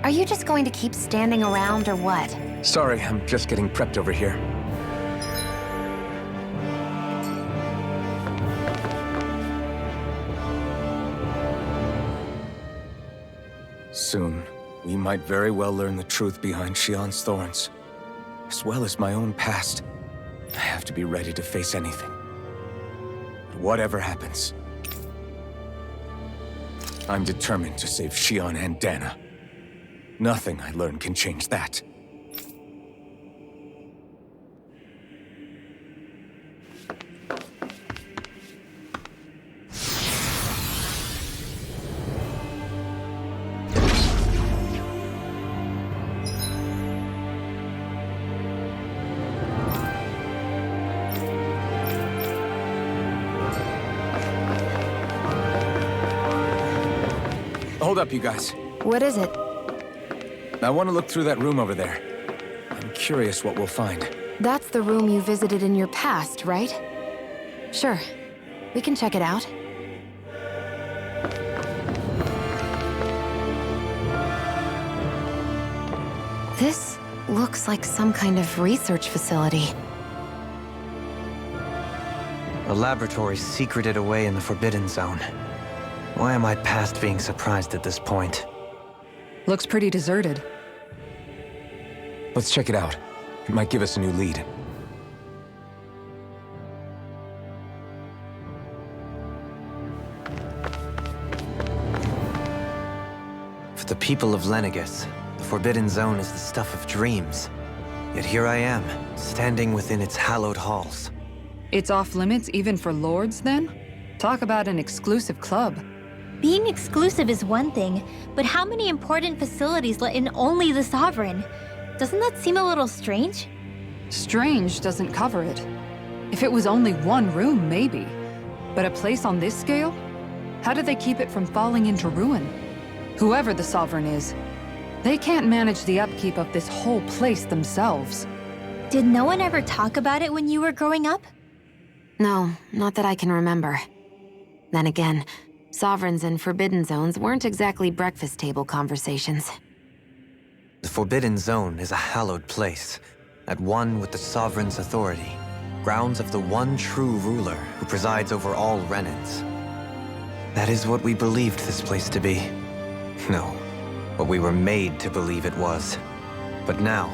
Are you just going to keep standing around or what? Sorry, I'm just getting prepped over here. Soon, we might very well learn the truth behind Shion's thorns, as well as my own past. I have to be ready to face anything. But whatever happens, I'm determined to save Shion and Dana. Nothing I learn can change that. Hold up, you guys. What is it? I want to look through that room over there. I'm curious what we'll find. That's the room you visited in your past, right? Sure. We can check it out. This looks like some kind of research facility. A laboratory secreted away in the Forbidden Zone. Why am I past being surprised at this point? Looks pretty deserted. Let's check it out. It might give us a new lead. For the people of Lenegis, the Forbidden Zone is the stuff of dreams. Yet here I am, standing within its hallowed halls. It's off limits even for lords, then? Talk about an exclusive club. Being exclusive is one thing, but how many important facilities let in only the Sovereign? Doesn't that seem a little strange? Strange doesn't cover it. If it was only one room, maybe. But a place on this scale? How do they keep it from falling into ruin? Whoever the Sovereign is, they can't manage the upkeep of this whole place themselves. Did no one ever talk about it when you were growing up? No, not that I can remember. Then again, Sovereigns and Forbidden Zones weren't exactly breakfast table conversations. The Forbidden Zone is a hallowed place, at one with the Sovereign's authority, grounds of the one true ruler who presides over all Renans. That is what we believed this place to be. No, what we were made to believe it was. But now,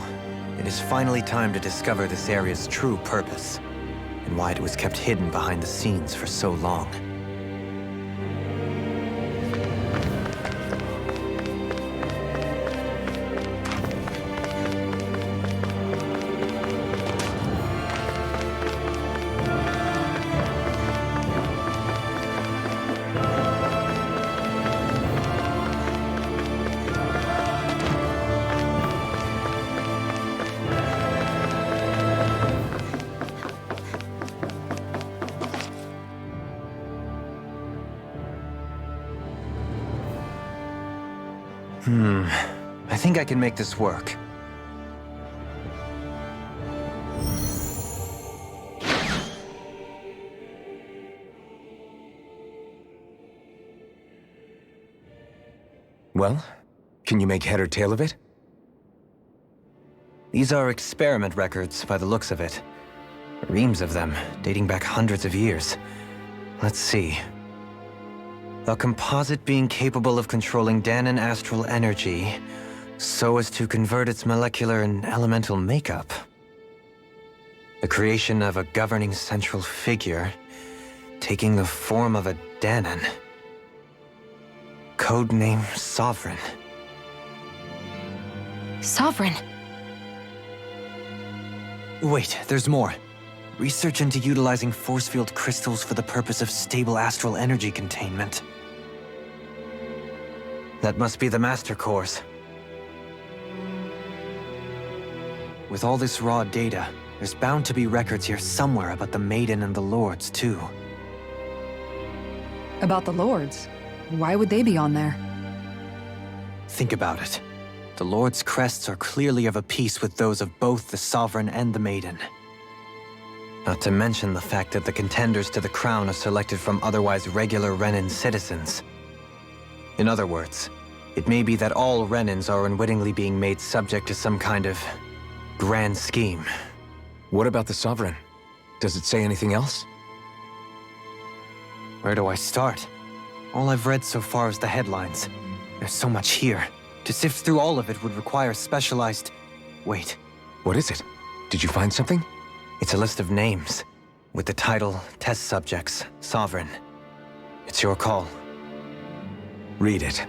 it is finally time to discover this area's true purpose, and why it was kept hidden behind the scenes for so long. I think I can make this work. Well, can you make head or tail of it? These are experiment records, by the looks of it. Reams of them, dating back hundreds of years. Let's see. A composite being capable of controlling Danan astral energy, so as to convert its molecular and elemental makeup. The creation of a governing central figure, taking the form of a Danan. Codename Sovereign. Sovereign? Wait, there's more. Research into utilizing force field crystals for the purpose of stable astral energy containment. That must be the Master Course. With all this raw data, there's bound to be records here somewhere about the Maiden and the Lords, too. About the lords? Why would they be on there? Think about it. The Lord's crests are clearly of a piece with those of both the Sovereign and the Maiden. Not to mention the fact that the contenders to the crown are selected from otherwise regular Renan citizens. In other words, It may be that all Renans are unwittingly being made subject to some kind of grand scheme. What about the Sovereign? Does it say anything else? Where do I start? All I've read so far is the headlines. There's so much here. To sift through all of it would require specialized... Wait. What is it? Did you find something? It's a list of names, with the title, Test Subjects, Sovereign. It's your call. Read it.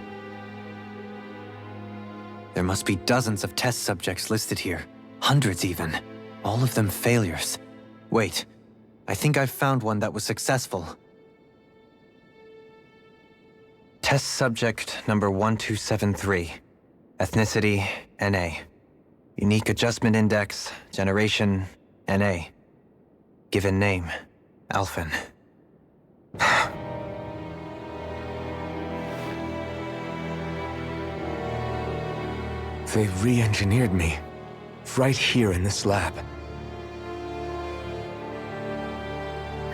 There must be dozens of test subjects listed here. Hundreds even. All of them failures. Wait, I think I've found one that was successful. Test subject number 1273. Ethnicity, NA. Unique adjustment index, generation, NA. Given name, Alphen. They re-engineered me. Right here in this lab.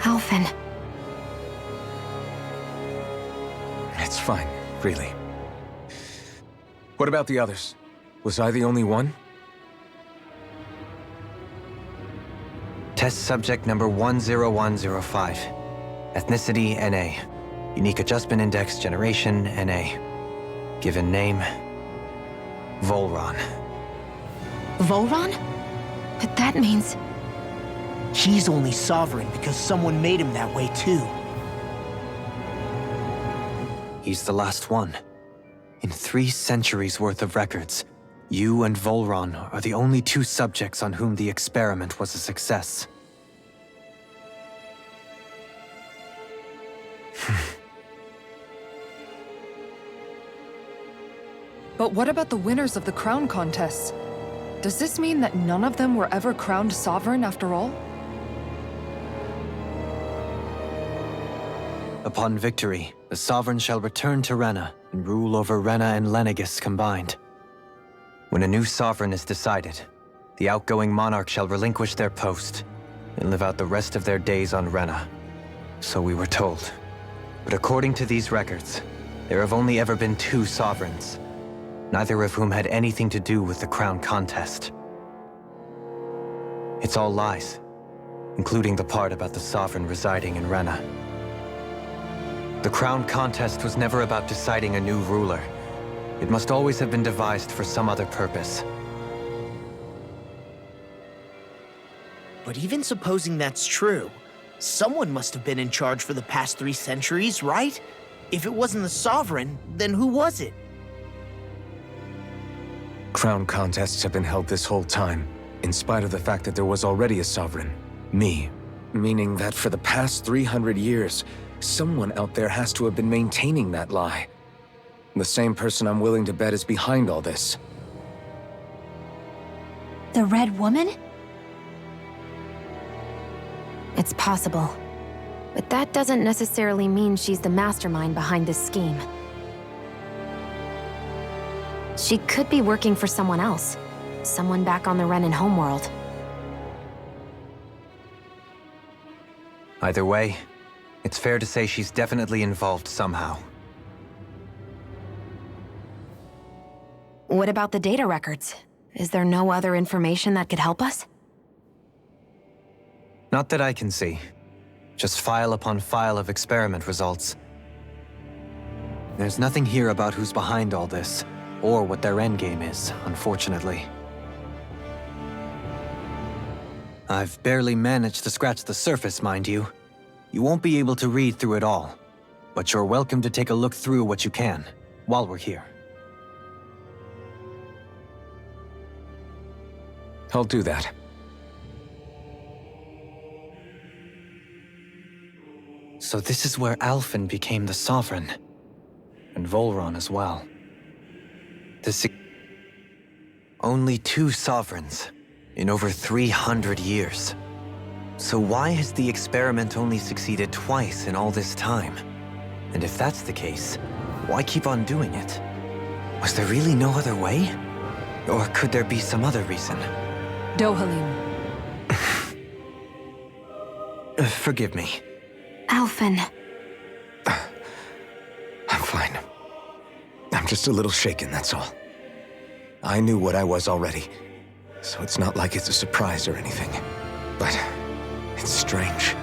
Alphen. It's fine, really. What about the others? Was I the only one? Test subject number 10105. Ethnicity, NA. Unique adjustment index, generation, NA. Given name, Volron. Volron? But that means... He's only sovereign because someone made him that way too. He's the last one. In 3 centuries worth of records, you and Volron are the only 2 subjects on whom the experiment was a success. But what about the winners of the crown contests? Does this mean that none of them were ever crowned sovereign after all? Upon victory, the Sovereign shall return to Rena and rule over Rena and Lenegis combined. When a new Sovereign is decided, the outgoing monarch shall relinquish their post and live out the rest of their days on Rena. So we were told. But according to these records, there have only ever been 2 Sovereigns, neither of whom had anything to do with the crown contest. It's all lies, including the part about the Sovereign residing in Rena. The crown contest was never about deciding a new ruler. It must always have been devised for some other purpose. But even supposing that's true, someone must have been in charge for the past 3 centuries, right? If it wasn't the Sovereign, then who was it? Crown contests have been held this whole time, in spite of the fact that there was already a Sovereign. Me. Meaning that for the past 300 years, someone out there has to have been maintaining that lie. The same person I'm willing to bet is behind all this. The Red Woman? It's possible. But that doesn't necessarily mean she's the mastermind behind this scheme. She could be working for someone else. Someone back on the Renan homeworld. Either way, it's fair to say she's definitely involved somehow. What about the data records? Is there no other information that could help us? Not that I can see. Just file upon file of experiment results. There's nothing here about who's behind all this, or what their endgame is, unfortunately. I've barely managed to scratch the surface, mind you. You won't be able to read through it all, but you're welcome to take a look through what you can, while we're here. I'll do that. So this is where Alphen became the Sovereign, and Volron as well. Only 2 Sovereigns in over 300 years. So why has the experiment only succeeded twice in all this time? And if that's the case, why keep on doing it? Was there really no other way? Or could there be some other reason? Dohalim. Forgive me. Alphen. I'm fine. I'm just a little shaken, that's all. I knew what I was already, so it's not like it's a surprise or anything. But it's strange.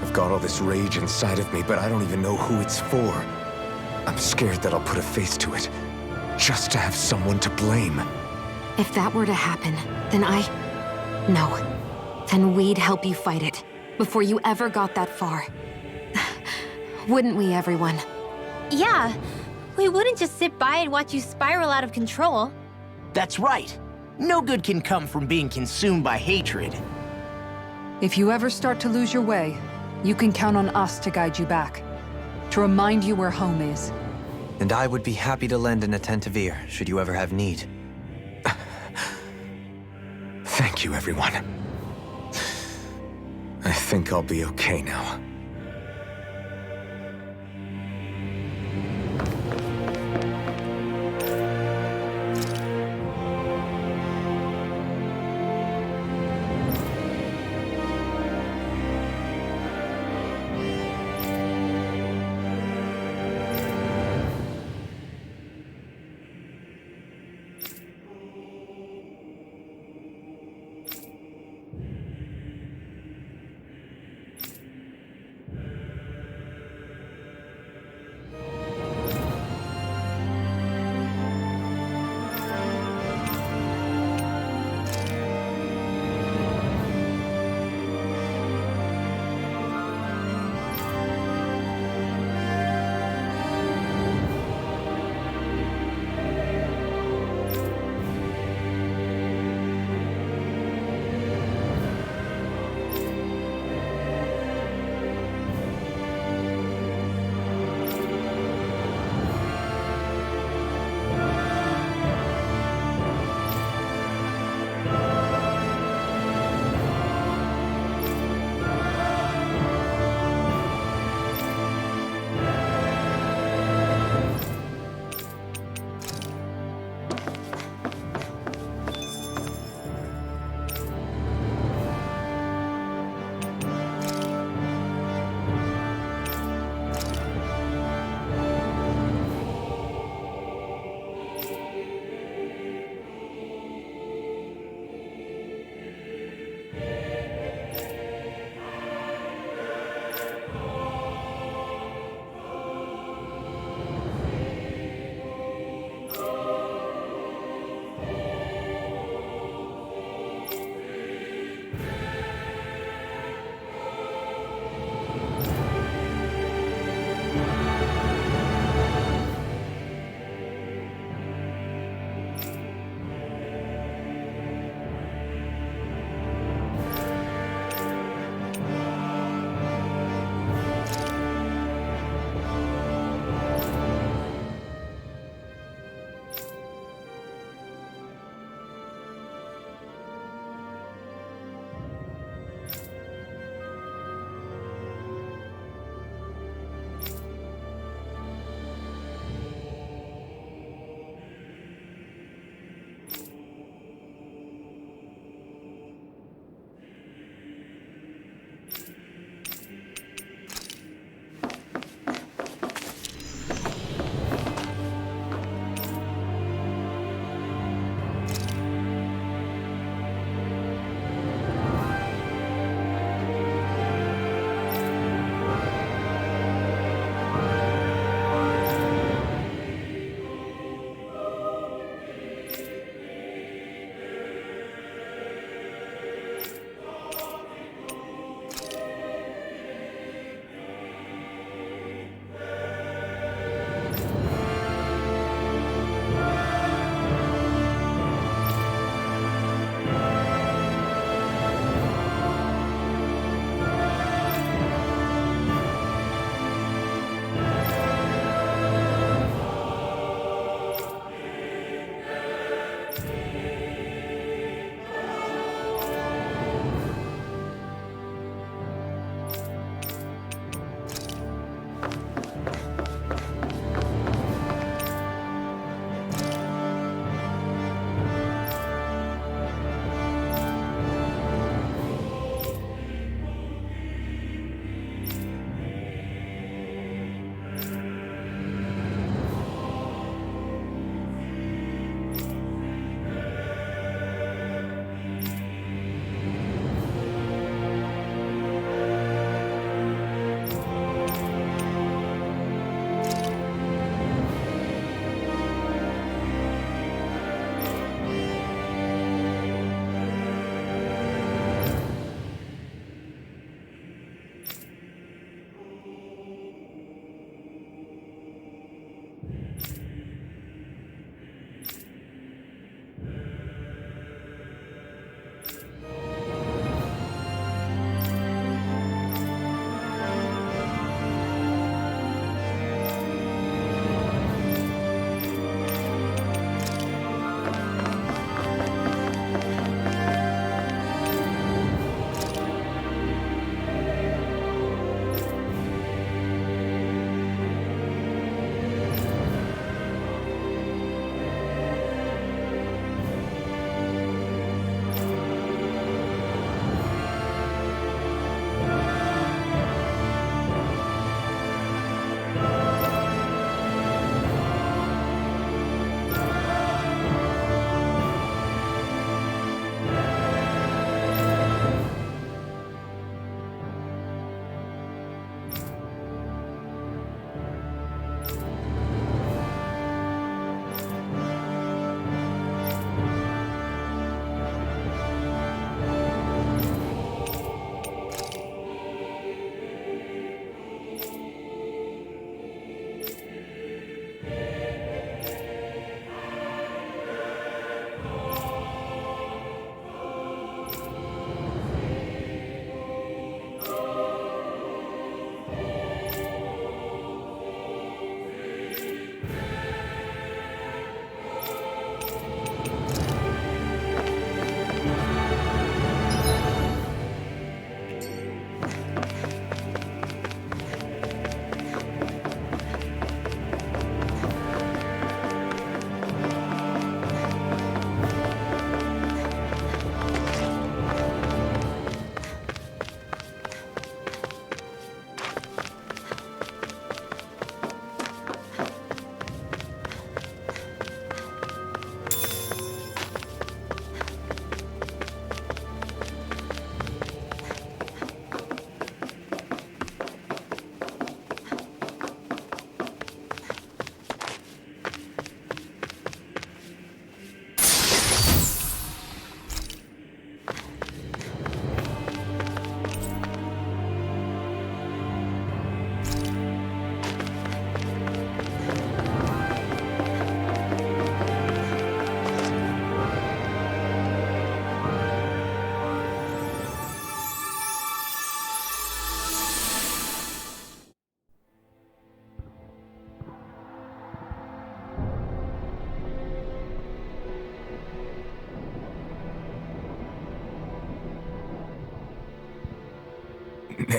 I've got all this rage inside of me, but I don't even know who it's for. I'm scared that I'll put a face to it, just to have someone to blame. If that were to happen, then No. Then we'd help you fight it, before you ever got that far. Wouldn't we, everyone? Yeah, we wouldn't just sit by and watch you spiral out of control. That's right. No good can come from being consumed by hatred. If you ever start to lose your way, you can count on us to guide you back, to remind you where home is. And I would be happy to lend an attentive ear, should you ever have need. Thank you, everyone. I think I'll be okay now.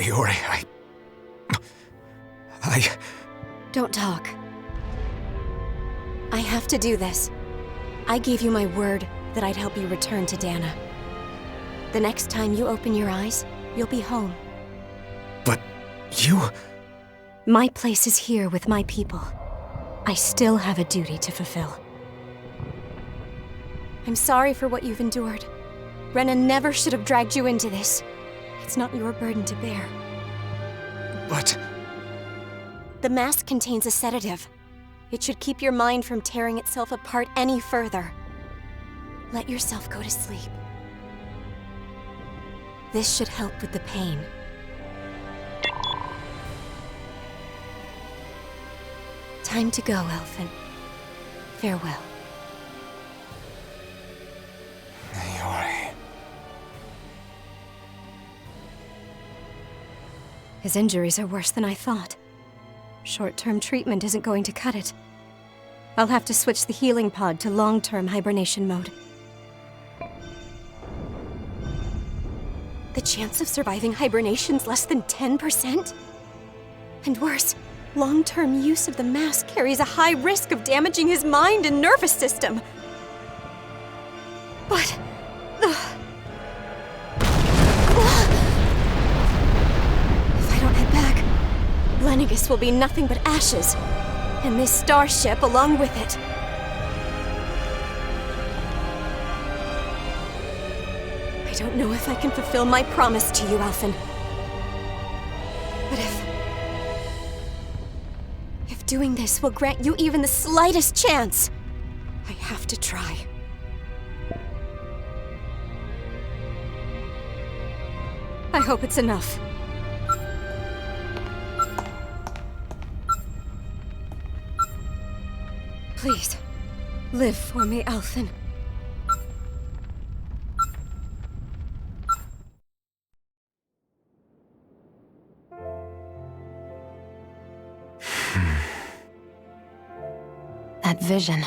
Naori, Don't talk. I have to do this. I gave you my word that I'd help you return to Dana. The next time you open your eyes, you'll be home. But you... My place is here with my people. I still have a duty to fulfill. I'm sorry for what you've endured. Renan never should have dragged you into this. It's not your burden to bear. But... The mask contains a sedative. It should keep your mind from tearing itself apart any further. Let yourself go to sleep. This should help with the pain. Time to go, Elfin. Farewell. Naori... His injuries are worse than I thought. Short-term treatment isn't going to cut it. I'll have to switch the healing pod to long-term hibernation mode. The chance of surviving hibernation's less than 10%? And worse, long-term use of the mask carries a high risk of damaging his mind and nervous system. But... If I don't head back, Lenegis will be nothing but ashes, and this starship along with it. I don't know if I can fulfill my promise to you, Alphen. But if doing this will grant you even the slightest chance, I have to try. I hope it's enough. Please, live for me, Alphen. That vision.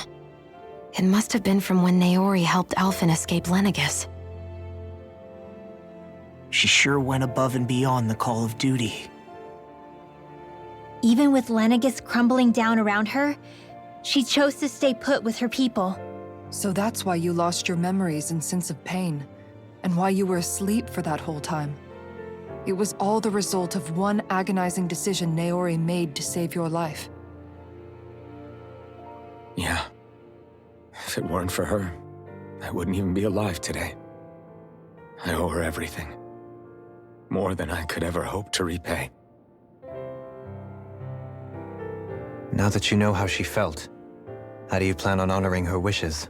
It must have been from when Naori helped Alphen escape Lenegis. She sure went above and beyond the call of duty. Even with Lenegis crumbling down around her, she chose to stay put with her people. So that's why you lost your memories and sense of pain, and why you were asleep for that whole time. It was all the result of one agonizing decision Naori made to save your life. Yeah. If it weren't for her, I wouldn't even be alive today. I owe her everything. More than I could ever hope to repay. Now that you know how she felt, how do you plan on honoring her wishes?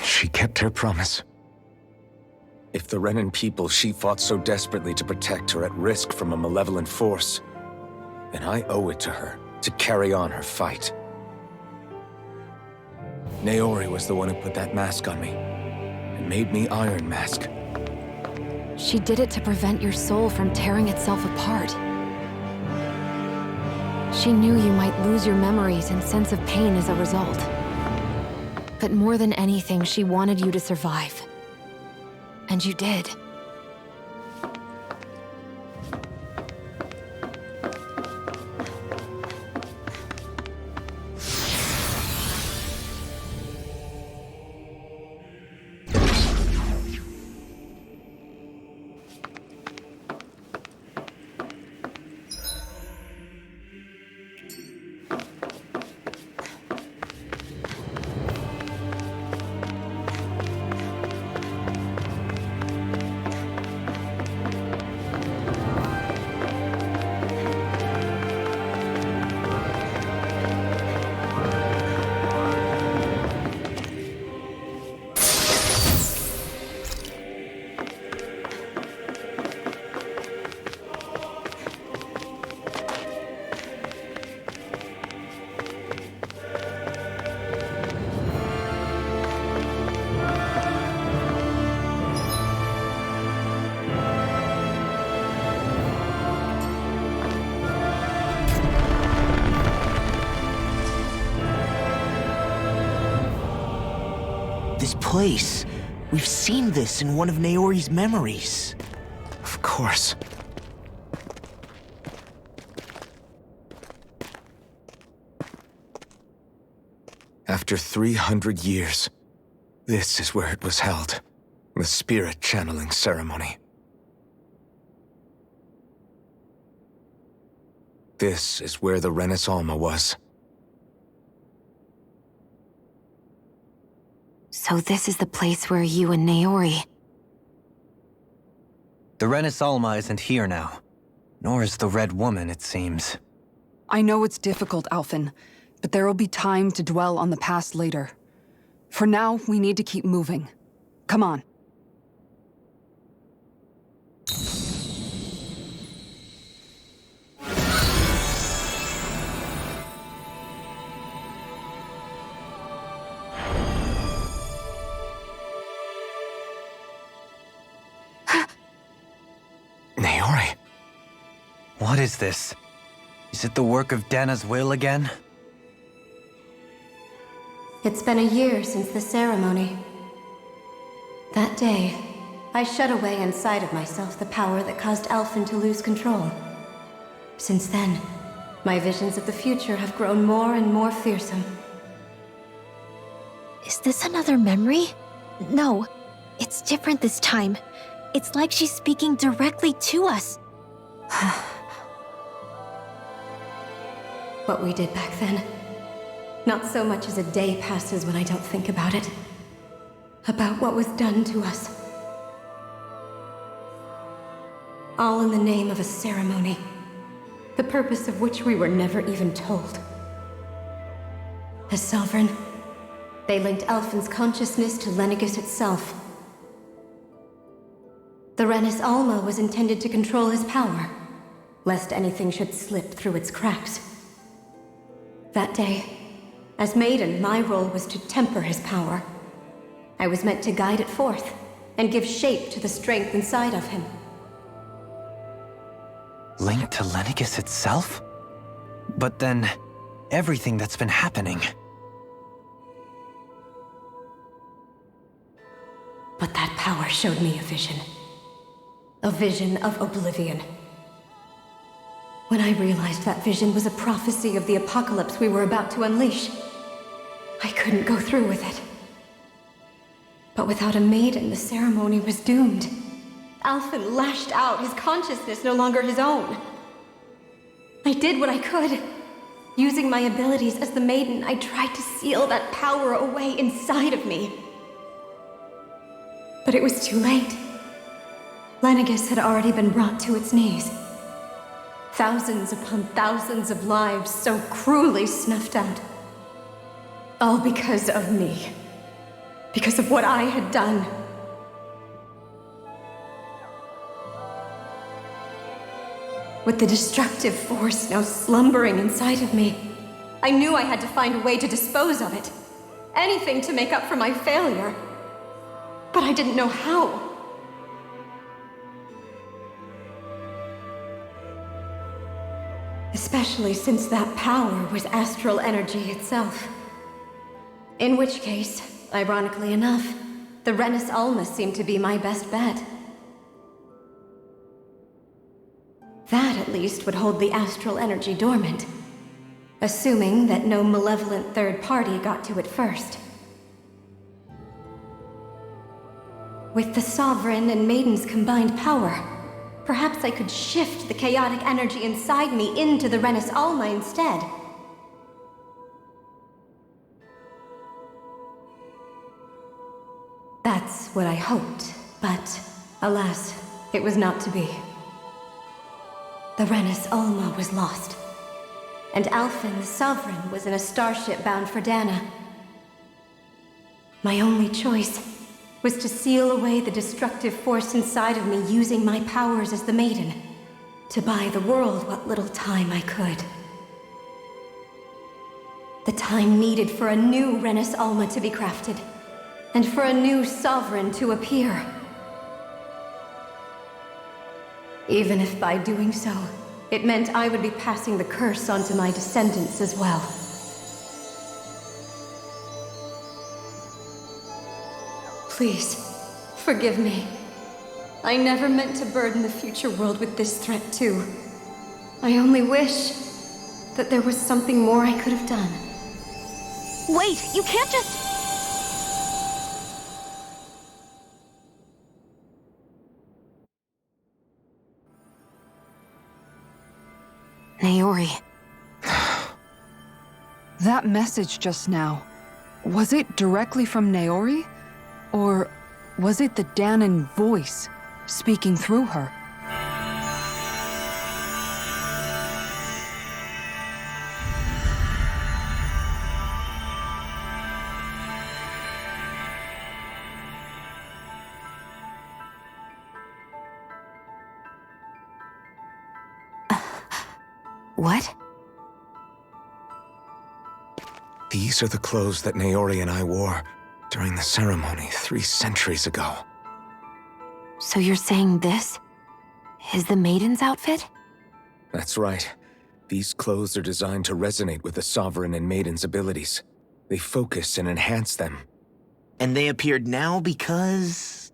She kept her promise. If the Renan people she fought so desperately to protect are at risk from a malevolent force, then I owe it to her to carry on her fight. Naori was the one who put that mask on me, and made me Iron Mask. She did it to prevent your soul from tearing itself apart. She knew you might lose your memories and sense of pain as a result. But more than anything, she wanted you to survive. And you did. This place. We've seen this in one of Naori's memories. Of course. After 300 years, this is where it was held. The spirit channeling ceremony. This is where the Renis Alma was. So this is the place where you and Naori... The Renis Alma isn't here now. Nor is the Red Woman, it seems. I know it's difficult, Alphen, but there will be time to dwell on the past later. For now, we need to keep moving. Come on. Naori. What is this? Is it the work of Dana's will again? It's been a year since the ceremony. That day, I shut away inside of myself the power that caused Alphen to lose control. Since then, my visions of the future have grown more and more fearsome. Is this another memory? No, it's different this time. It's like she's speaking directly to us. What we did back then. Not so much as a day passes when I don't think about it. About what was done to us. All in the name of a ceremony. The purpose of which we were never even told. As Sovereign, they linked Alphen's consciousness to Lenegis itself. The Renis Alma was intended to control his power, lest anything should slip through its cracks. That day, as Maiden, my role was to temper his power. I was meant to guide it forth, and give shape to the strength inside of him. Linked to Lenegis itself? But then, everything that's been happening... But that power showed me a vision. A vision of oblivion. When I realized that vision was a prophecy of the apocalypse we were about to unleash, I couldn't go through with it. But without a maiden, the ceremony was doomed. Alphen lashed out, his consciousness no longer his own. I did what I could. Using my abilities as the maiden, I tried to seal that power away inside of me. But it was too late. Lenegis had already been brought to its knees. Thousands upon thousands of lives so cruelly snuffed out. All because of me. Because of what I had done. With the destructive force now slumbering inside of me, I knew I had to find a way to dispose of it. Anything to make up for my failure. But I didn't know how. Especially since that power was astral energy itself. In which case, ironically enough, the Renis Alma seemed to be my best bet. That, at least, would hold the astral energy dormant. Assuming that no malevolent third party got to it first. With the Sovereign and Maiden's combined power, perhaps I could shift the chaotic energy inside me into the Renis Alma instead. That's what I hoped, but alas, it was not to be. The Renis Alma was lost, and Alphen, the Sovereign, was in a starship bound for Dana. My only choice was to seal away the destructive force inside of me using my powers as the Maiden, to buy the world what little time I could. The time needed for a new Renis Alma to be crafted, and for a new Sovereign to appear. Even if by doing so, it meant I would be passing the curse on to my descendants as well. Please, forgive me. I never meant to burden the future world with this threat, too. I only wish that there was something more I could have done. Wait, you can't just... Naori. That message just now, was it directly from Naori? Or was it the Danon voice speaking through her? What? These are the clothes that Naori and I wore during the ceremony 3 centuries ago. So you're saying this is the Maiden's outfit? That's right. These clothes are designed to resonate with the Sovereign and Maiden's abilities. They focus and enhance them. And they appeared now because...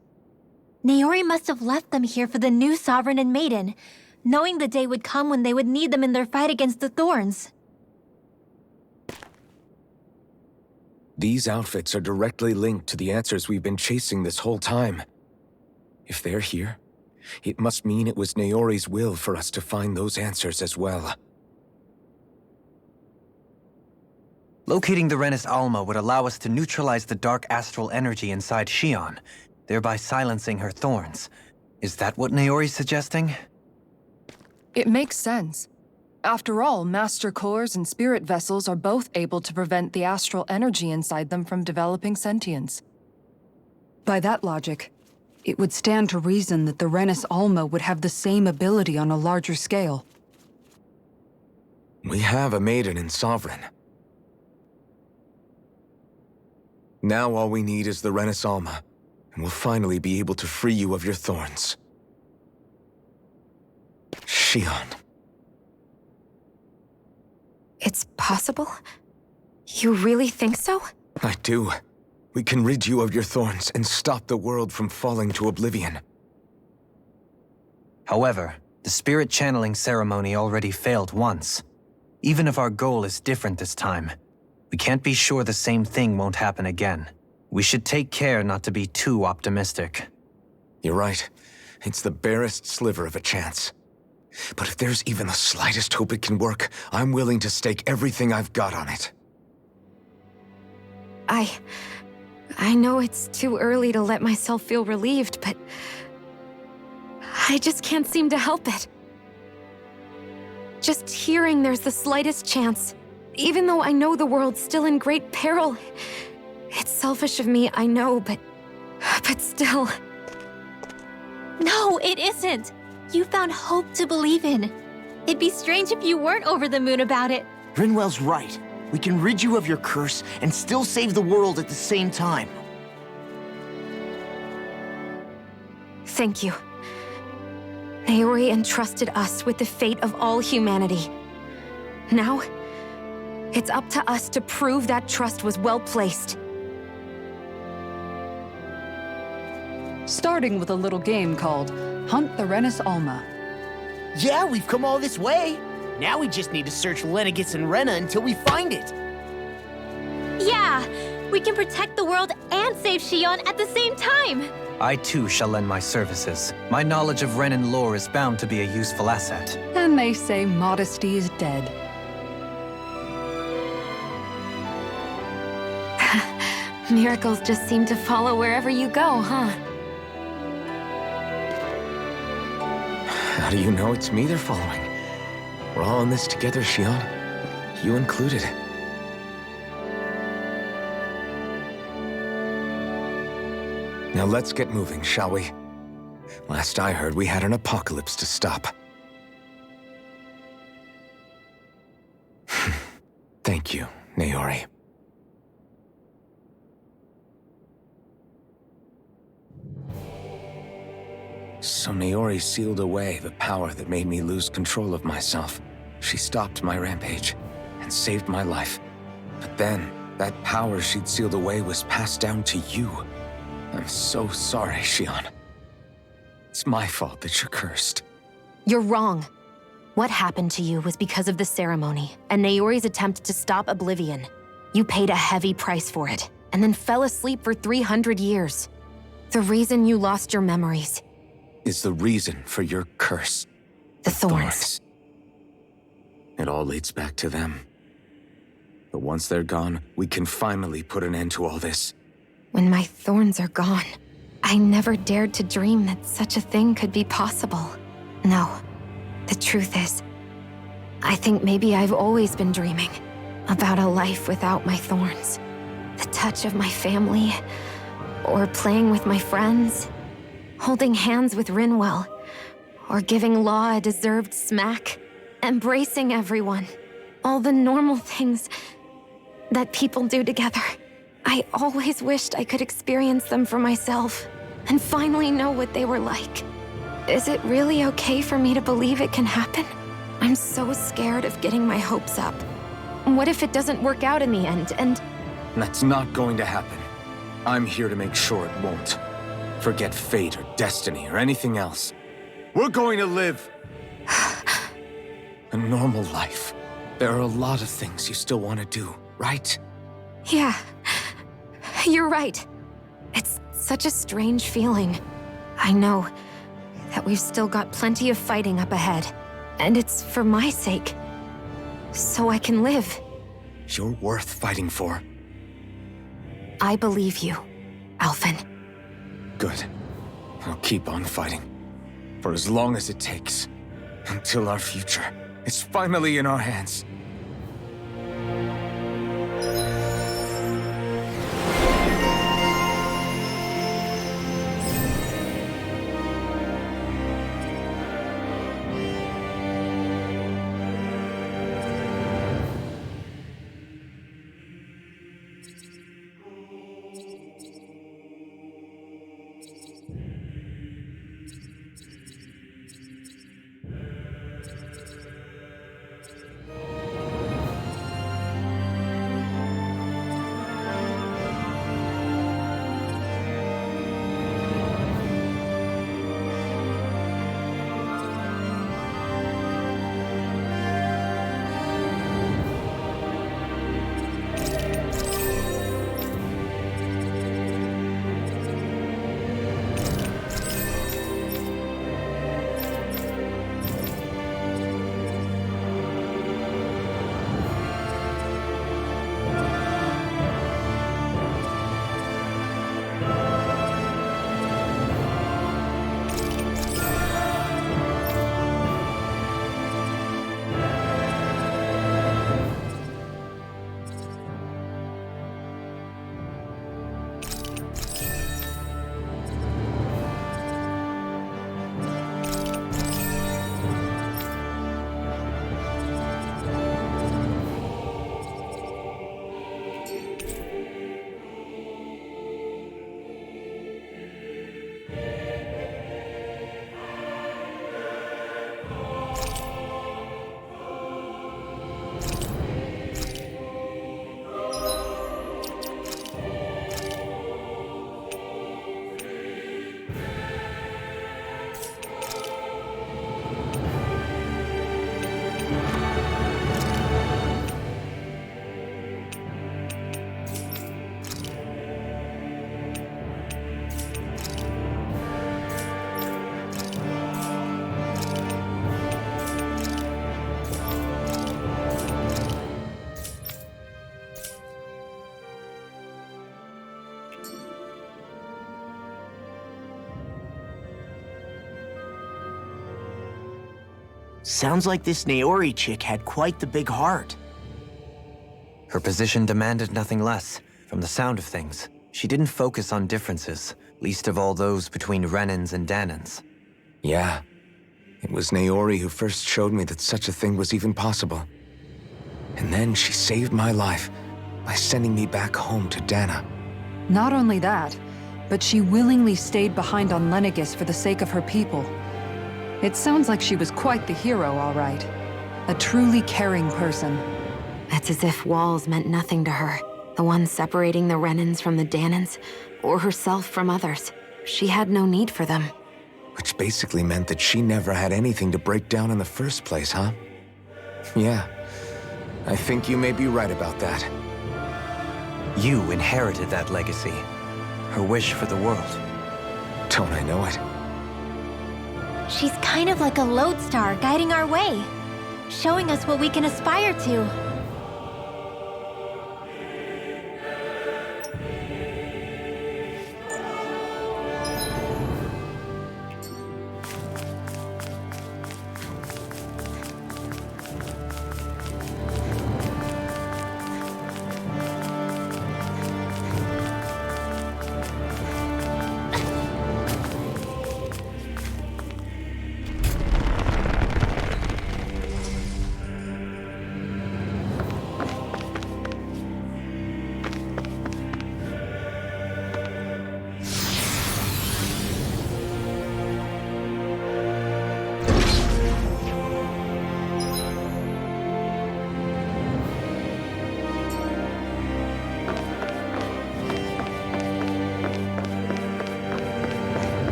Naori must have left them here for the new Sovereign and Maiden, knowing the day would come when they would need them in their fight against the Thorns. These outfits are directly linked to the answers we've been chasing this whole time. If they're here, it must mean it was Naori's will for us to find those answers as well. Locating the Renis Alma would allow us to neutralize the dark astral energy inside Shion, thereby silencing her thorns. Is that what Naori's suggesting? It makes sense. After all, Master Cores and Spirit Vessels are both able to prevent the astral energy inside them from developing sentience. By that logic, it would stand to reason that the Renis Alma would have the same ability on a larger scale. We have a Maiden and Sovereign. Now all we need is the Renis Alma, and we'll finally be able to free you of your thorns. Shion. It's possible? You really think so? I do. We can rid you of your thorns and stop the world from falling to oblivion. However, the spirit channeling ceremony already failed once. Even if our goal is different this time, we can't be sure the same thing won't happen again. We should take care not to be too optimistic. You're right. It's the barest sliver of a chance. But if there's even the slightest hope it can work, I'm willing to stake everything I've got on it. I know it's too early to let myself feel relieved, but I just can't seem to help it. Just hearing there's the slightest chance, even though I know the world's still in great peril. It's selfish of me, I know, but still. No, it isn't. You found hope to believe in. It'd be strange if you weren't over the moon about it. Grinwell's right. We can rid you of your curse and still save the world at the same time. Thank you. Naori entrusted us with the fate of all humanity. Now, it's up to us to prove that trust was well placed. Starting with a little game called Hunt the Renis Alma. Yeah, we've come all this way. Now we just need to search Lenegis and Rena until we find it. Yeah, we can protect the world and save Shion at the same time. I too shall lend my services. My knowledge of Renan lore is bound to be a useful asset. And they say modesty is dead. Miracles just seem to follow wherever you go, huh? How do you know it's me they're following? We're all in this together, Shion. You included. Now let's get moving, shall we? Last I heard, we had an apocalypse to stop. Thank you, Naori. So Naori sealed away the power that made me lose control of myself. She stopped my rampage and saved my life. But then, that power she'd sealed away was passed down to you. I'm so sorry, Shion. It's my fault that you're cursed. You're wrong. What happened to you was because of the ceremony and Naori's attempt to stop Oblivion. You paid a heavy price for it, and then fell asleep for 300 years. The reason you lost your memories Is the reason for your curse. the thorns. It all leads back to them. But once they're gone, we can finally put an end to all this. When my thorns are gone, I never dared to dream that such a thing could be possible. No, the truth is, I think maybe I've always been dreaming about a life without my thorns. The touch of my family, or playing with my friends, holding hands with Rinwell, or giving Law a deserved smack, embracing everyone. All the normal things that people do together. I always wished I could experience them for myself, and finally know what they were like. Is it really okay for me to believe it can happen? I'm so scared of getting my hopes up. What if it doesn't work out in the end, and... That's not going to happen. I'm here to make sure it won't. Forget fate or destiny or anything else. We're going to live a normal life. There are a lot of things you still want to do, right? Yeah, you're right. It's such a strange feeling. I know that we've still got plenty of fighting up ahead, and it's for my sake, so I can live. You're worth fighting for. I believe you, Alphen. Good. I'll keep on fighting. For as long as it takes. Until our future is finally in our hands. Sounds like this Naori chick had quite the big heart. Her position demanded nothing less. From the sound of things, she didn't focus on differences, least of all those between Renans and Danans. Yeah. It was Naori who first showed me that such a thing was even possible. And then she saved my life by sending me back home to Dana. Not only that, but she willingly stayed behind on Lenegis for the sake of her people. It sounds like she was quite the hero, all right. A truly caring person. It's as if walls meant nothing to her. The ones separating the Renans from the Danans, or herself from others. She had no need for them. Which basically meant that she never had anything to break down in the first place, huh? Yeah, I think you may be right about that. You inherited that legacy. Her wish for the world. Don't I know it? She's kind of like a lodestar guiding our way, showing us what we can aspire to.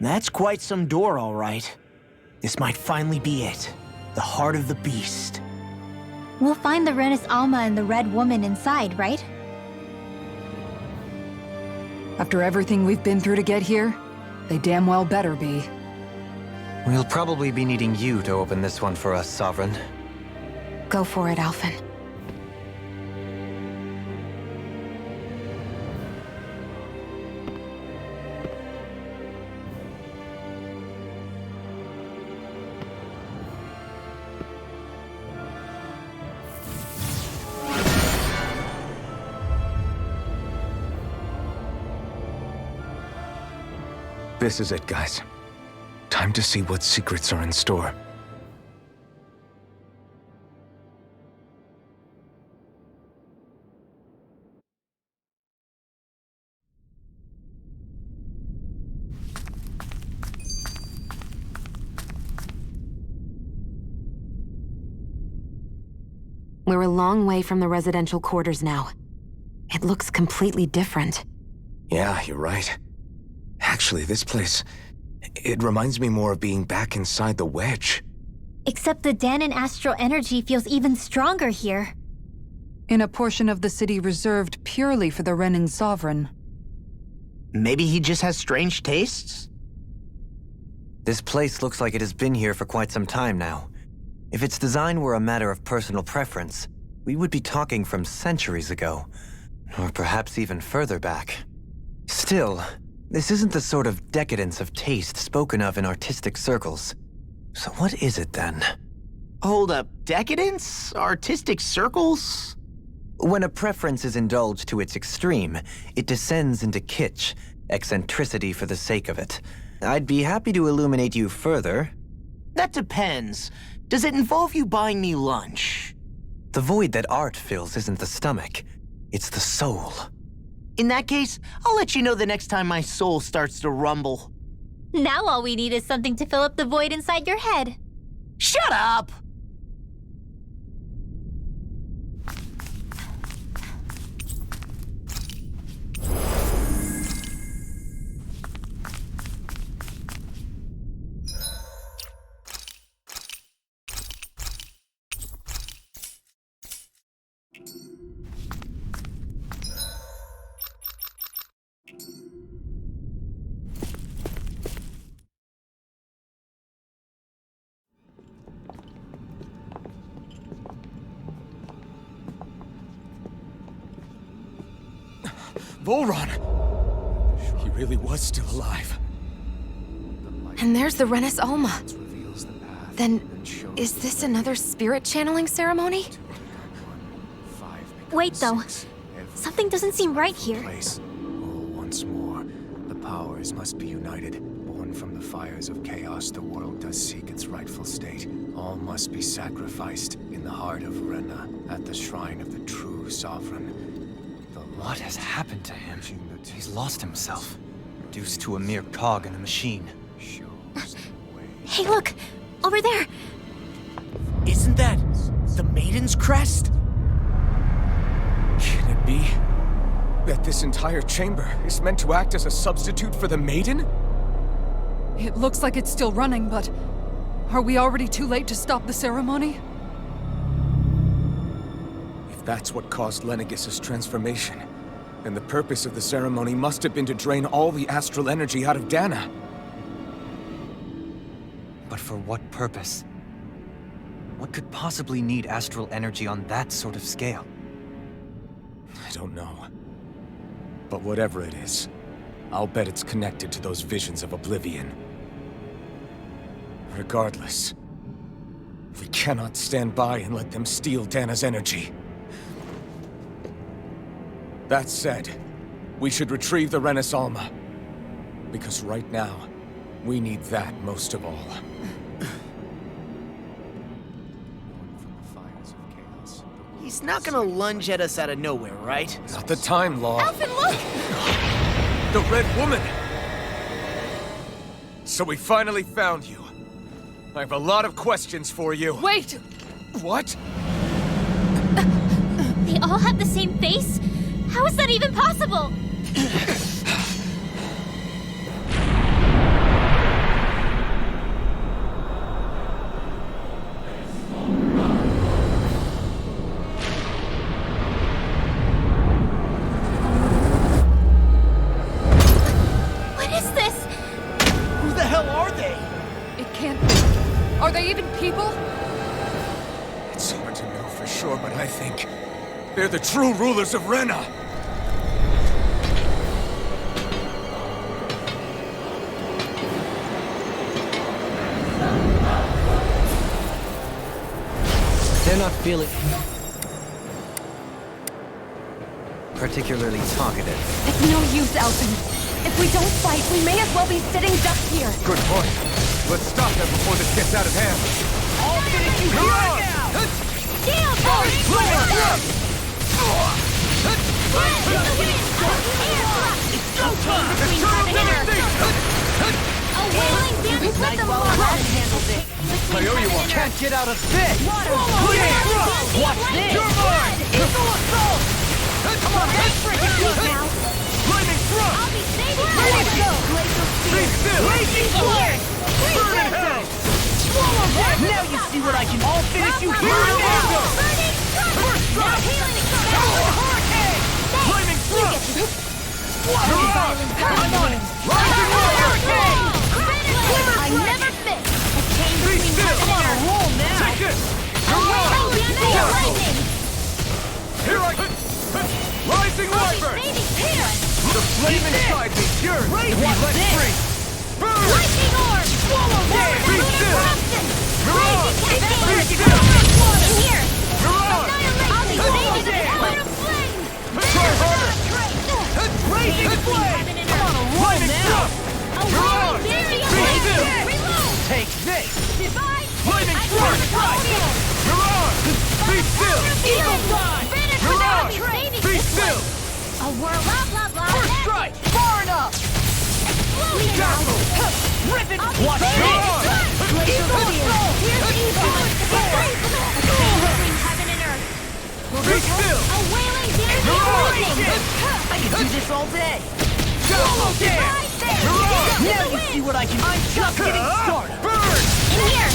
That's quite some door, all right. This might finally be it. The heart of the beast. We'll find the Renis Alma and the Red Woman inside, right? After everything we've been through to get here, they damn well better be. We'll probably be needing you to open this one for us, Sovereign. Go for it, Alphen. This is it, guys. Time to see what secrets are in store. We're a long way from the residential quarters now. It looks completely different. Yeah, you're right. Actually, this place... it reminds me more of being back inside the Wedge. Except the Danon astral energy feels even stronger here. In a portion of the city reserved purely for the Renin Sovereign. Maybe he just has strange tastes? This place looks like it has been here for quite some time now. If its design were a matter of personal preference, we would be talking from centuries ago. Or perhaps even further back. Still, this isn't the sort of decadence of taste spoken of in artistic circles. So what is it then? Hold up, decadence? Artistic circles? When a preference is indulged to its extreme, it descends into kitsch, eccentricity for the sake of it. I'd be happy to illuminate you further. That depends. Does it involve you buying me lunch? The void that art fills isn't the stomach, it's the soul. In that case, I'll let you know the next time my soul starts to rumble. Now all we need is something to fill up the void inside your head. Shut up! Volron! He really was still alive. And there's the Renis Alma. Then, is this another spirit channeling ceremony? Wait, though. Something doesn't seem right here. Once more, the powers must be united. Born from the fires of chaos, the world does seek its rightful state. All must be sacrificed in the heart of Rena, at the shrine of the true sovereign. What has happened to him? He's lost himself, reduced to a mere cog in a machine. Hey, look! Over there! Isn't that the Maiden's crest? Can it be that this entire chamber is meant to act as a substitute for the Maiden? It looks like it's still running, but are we already too late to stop the ceremony? If that's what caused Lenegis' transformation, then the purpose of the ceremony must have been to drain all the astral energy out of Dana. But for what purpose? What could possibly need astral energy on that sort of scale? I don't know. But whatever it is, I'll bet it's connected to those visions of oblivion. Regardless, we cannot stand by and let them steal Dana's energy. That said, we should retrieve the Renaissance. Because right now, we need that most of all. He's not gonna lunge at us out of nowhere, right? Not the time, Law. Alphen, look! The Red Woman! So we finally found you. I have a lot of questions for you. Wait! What? They all have the same face? How is that even possible? What is this? Who the hell are they? It can't be. Are they even people? It's hard to know for sure, but I think they're the true rulers of Rena. They're not feeling particularly talkative. It's no use, Alphen. If we don't fight, we may as well be sitting ducks here. Good point. Let's stop them before this gets out of hand. I'll finish you here now! Deal, Boris! It's go time! A wailing bandit with the water! I owe you one. Can't get out of this! Watch this! Eagle assault! Come on, let's break it now! Lightning thrust! I'll be saving Ready to go! Be still! Raging force! Burn in hell! Now you see what I can... I'll finish you here and now! First strike! Hurricane! Lightning thrust! I'm on it! Rising hurricane! I never fit! A chain Be between still! heaven and earth! Roll now! Take it! A wailing bandit of lightning! Here I come! Rising I'll be wyvern! saving here! The flame inside me yearns to be let free! Burn! Lightning orb! Swallow Be lunar still! eruption! Mirage! Raging Be cascade! still! In here! Mirage! I'll be saving the element of flame! Try harder! Raging flame! Heaven and I'm on a earth! roll Lightning now! thrust! A wailing bandit of Be lightning! still! Reload! Take this! Divide! Lightning I thrust! promise I'll Mirage! Be still! Eagle fly! Finish without Mirage! saving Be this still! one! A whirl, blah, blah, blah! First strike! Far enough! Explosion! Dazzle! Rip it! I'll be Watch saving this! this! Eagle assault! Here's evil! A chain between heaven and earth! Be still! A wailing bandit of Mirage! lightning! I can do this all day! Dazzle! Divide there! Mirage! Now you see what I can... I'm just getting started! Burn! In here!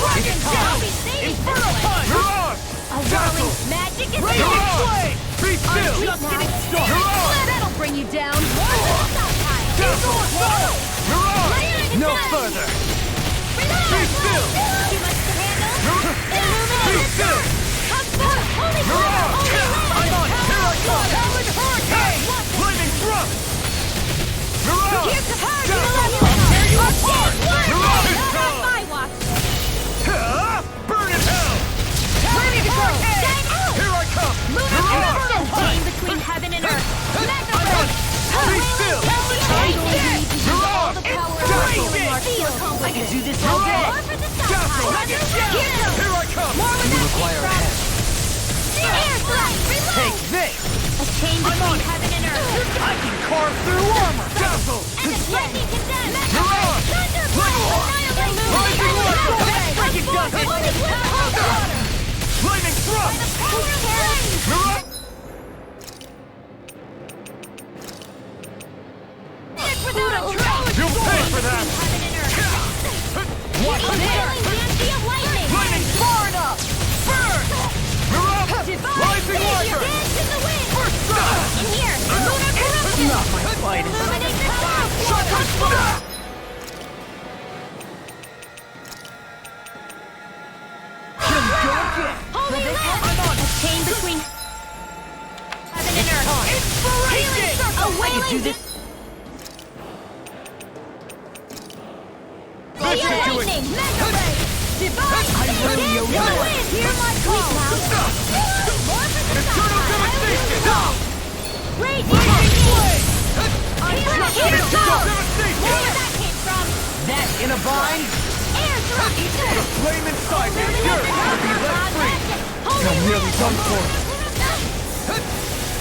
Dragon I'll time! be saving Inferno this one! punch! Mirage! A whirling magic is Raging here! flame! Be still! Just getting started! Mirage! That'll bring you down! South Eagle assault! Mirage! No further! Be still! Too much to handle? Be still! Come forth! Holy Mirage! I'm on it! Here I come! Howard Hurricane! Lightning thrust! Mirage! Here's the hard! Dazzle! Tear you apart! Mirage! Not on my watch! Burn in hell! Ready to go! Here I come! Lunar Mirage! eruption! Chain between heaven and earth! Be still! Mirage! I can do this all day! Dazzle! Here I come! You require a hand. Take this! A chain between heaven and earth! I can carve through armor! Dazzle! And the lightning condemned! Mirage! Thunderblast! Annihilation! Let's break it down! without a trace! You'll pay for that! What is Dancy of Lightning! Lightning far enough! Burn! Rising Wiper! Dance in the wind! In here! Lunar Corruption! Not my fighting. Illuminate the clouds! Shotgun fire! Holy Land! A chain between heaven and earth! Inspiration! A wailing lightning! Mega ray! Divine! I really owe you! Hear my call! More for the Eternal devastation! Radiant flame! Eternal devastation! Where did that came from? That in a bind? Air thrust! The flame inside me! Yours will be let free! I'm nearly done for.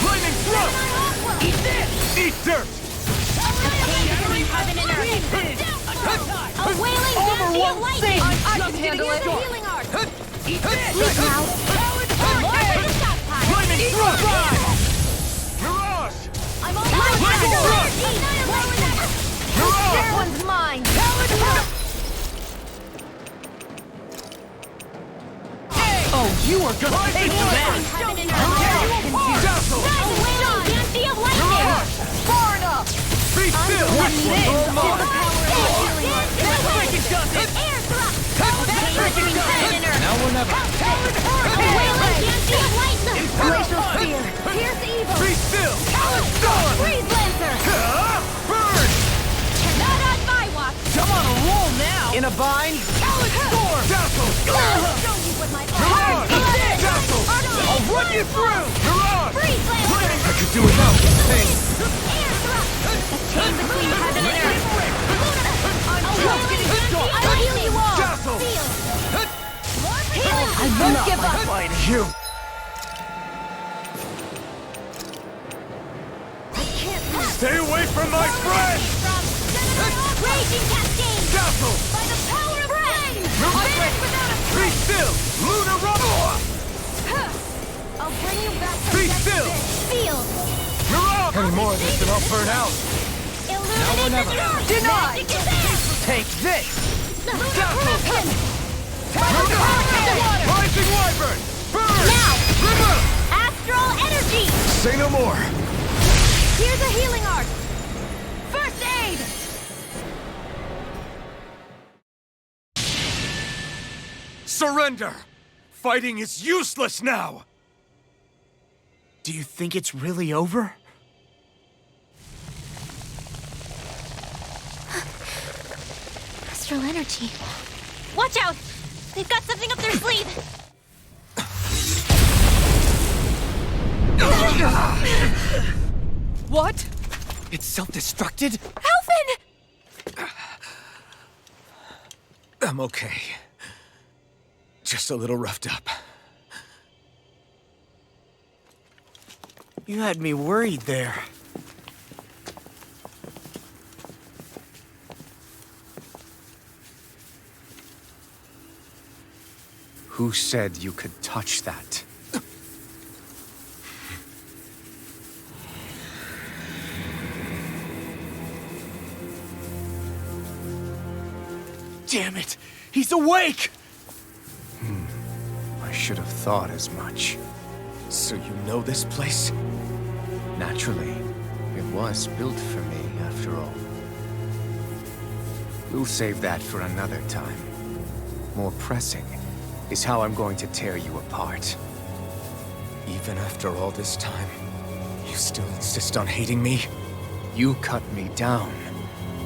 Flaming thrust! Eat this! Eat dirt! Heaven and earth! A wailing Dancy of Lightning! I can handle it! Healing art! Eat Sleep now! More for the stockpile! Flaming thrust! Mirage! I'm all out! Lightning thrust! This Mirage! one's mine! Oh, you are gonna pay for that! Heaven and earth! Dazzle! A wailing Dancy of Lightning! Mirage! Far enough! Be still! You're mine! Breaking justice! Air thrust! Between heaven and earth! Now or never! A wailing Dancy of Lightning! Glacial spear! Pierce evil! Be still! Freeze lancer! Burn! Not on my watch! I'm on a roll now! In a bind? Storm! Dazzle! I'll show you what my Mirage! Dazzle! I'll run you through! Mirage! Freeze lancer! I could do without this thing! Air thrust! A chain between heaven and earth! just getting started! I'll heal you all! Dazzle! Seal! I won't give up fighting you! Stay away from my friend! Raging cascade! Dazzle! By the power of rain! Mirage! Without a Be still! Lunar Rumble! I'll bring you back Be from still! Seal! Mirage! Any more of this and I'll burn out! Illuminate never. the dark! Denied! Magic is there! Take this! Lunar Dazzle! corruption! Rising Wyvern! Burn! Now! River! Astral energy! Say no more! Here's a healing art! First aid! Surrender! Fighting is useless now! Do you think it's really over? Astral energy. Watch out! They've got something up their sleeve! What? It's self-destructed? Alphen! I'm okay. Just a little roughed up. You had me worried there. Who said you could touch that? Damn it! He's awake! I should have thought as much. So you know this place? Naturally. It was built for me, after all. We'll save that for another time. More pressing is how I'm going to tear you apart. Even after all this time, you still insist on hating me? You cut me down.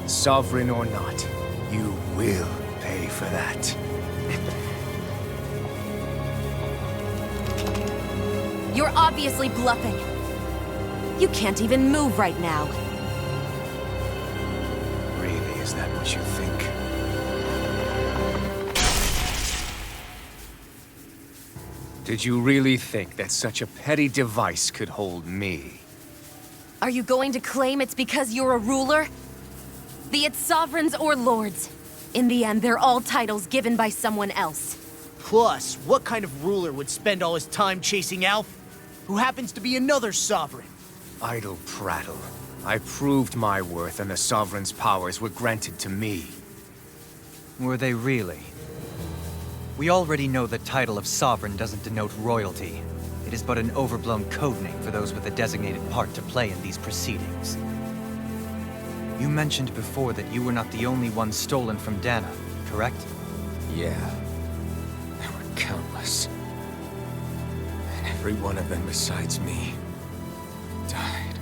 Sovereign or not, you will pay for that. You're obviously bluffing. You can't even move right now. Really, is that what you think? Did you really think that such a petty device could hold me? Are you going to claim it's because you're a ruler? Be it sovereigns or lords. In the end, they're all titles given by someone else. Plus, what kind of ruler would spend all his time chasing Alf, who happens to be another sovereign? Idle prattle. I proved my worth and the Sovereign's powers were granted to me. Were they really? We already know the title of Sovereign doesn't denote royalty. It is but an overblown codename for those with a designated part to play in these proceedings. You mentioned before that you were not the only one stolen from Dana, correct? Yeah. There were countless. And every one of them besides me died.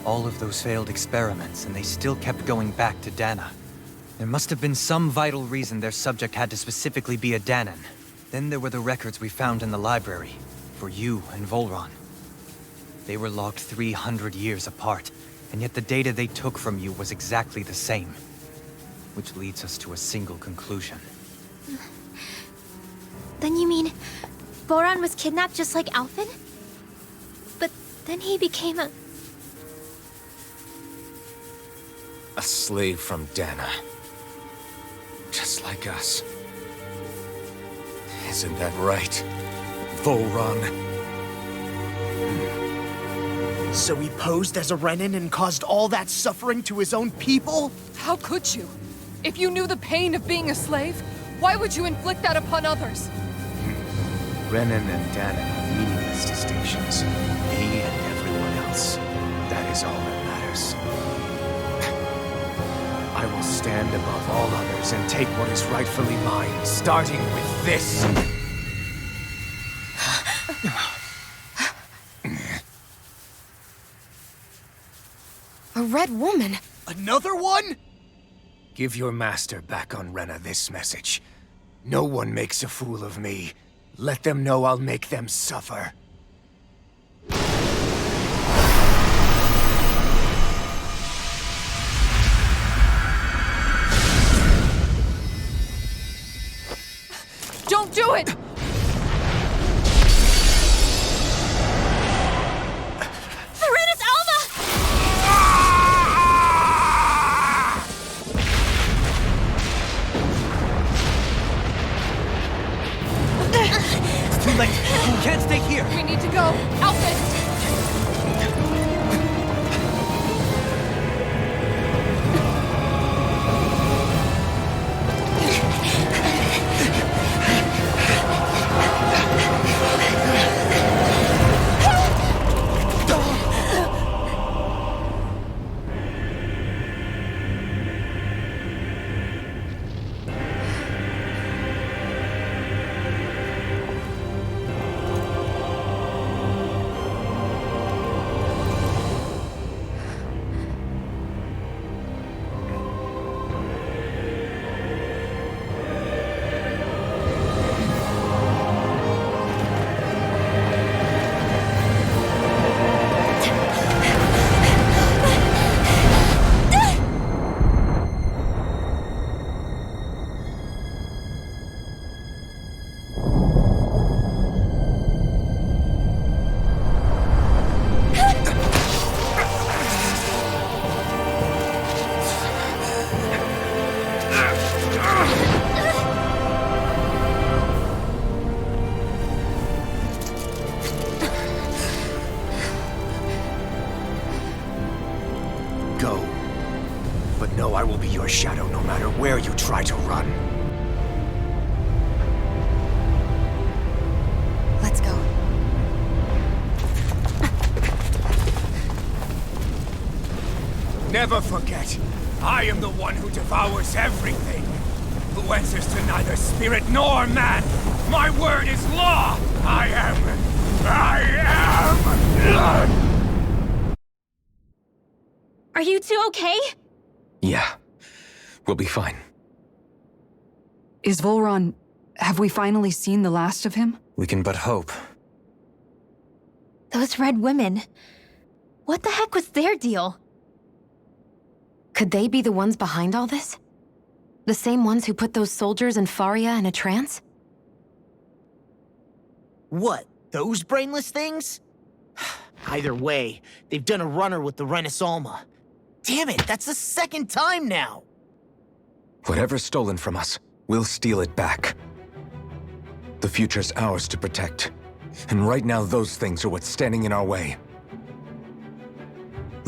All of those failed experiments, and they still kept going back to Dana. There must have been some vital reason their subject had to specifically be a Danan. Then there were the records we found in the library, for you and Volron. They were logged 300 years apart, and yet the data they took from you was exactly the same. Which leads us to a single conclusion. Then you mean Boron was kidnapped just like Alphen? But then he became a slave from Dana. Just like us. Isn't that right, Volron? So he posed as a Renin and caused all that suffering to his own people? How could you? If you knew the pain of being a slave, why would you inflict that upon others? Renan and Dana are meaningless distinctions. Me and everyone else. That is all that matters. I will stand above all others and take what is rightfully mine, starting with this. A red woman? Another one? Give your master back on Rena this message. No one makes a fool of me. Let them know I'll make them suffer. Don't do it! Serenus Alva! It's too late! We can't stay here! We need to go! Alphen! Go. But know I will be your shadow no matter where you try to run. Let's go. Never forget, I am the one who devours everything. Who answers to neither spirit nor man. My word is law. I am. Are you two okay? Yeah. We'll be fine. Is Volron... have we finally seen the last of him? We can but hope. Those red women. What the heck was their deal? Could they be the ones behind all this? The same ones who put those soldiers in Faria in a trance? What, those brainless things? Either way, they've done a runner with the Renis Alma. Damn it, that's the second time now! Whatever's stolen from us, we'll steal it back. The future's ours to protect. And right now, those things are what's standing in our way.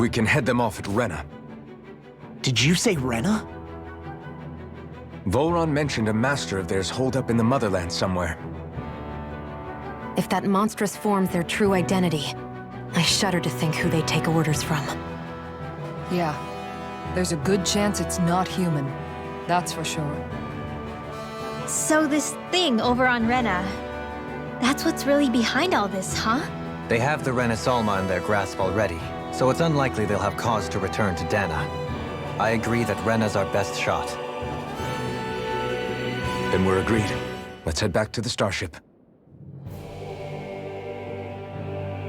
We can head them off at Rena. Did you say Rena? Volron mentioned a master of theirs holed up in the motherland somewhere. If that monstrous form's their true identity, I shudder to think who they take orders from. Yeah. There's a good chance it's not human. That's for sure. So this thing over on Rena, that's what's really behind all this, huh? They have the Rena Salma in their grasp already, so it's unlikely they'll have cause to return to Dana. I agree that Rena's our best shot. Then we're agreed. Let's head back to the starship.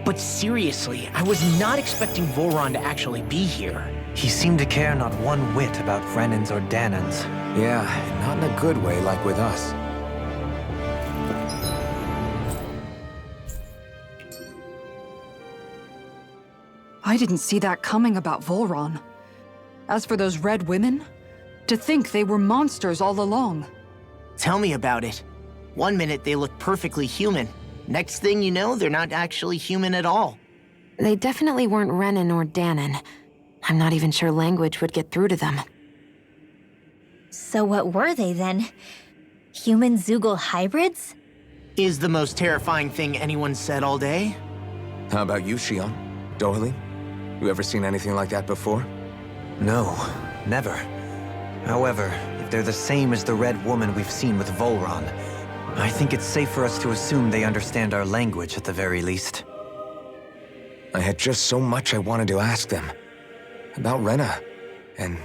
But seriously, I was not expecting Volron to actually be here. He seemed to care not one whit about Renans or Danans. Yeah, not in a good way like with us. I didn't see that coming about Volron. As for those red women, to think they were monsters all along. Tell me about it. One minute they look perfectly human. Next thing you know, they're not actually human at all. They definitely weren't Renan or Danan. I'm not even sure language would get through to them. So what were they then? Human Zoogle hybrids? Is the most terrifying thing anyone said all day? How about you, Shion? Dohalie? You ever seen anything like that before? No, never. However, if they're the same as the red woman we've seen with Volron, I think it's safe for us to assume they understand our language at the very least. I had just so much I wanted to ask them. About Rena, and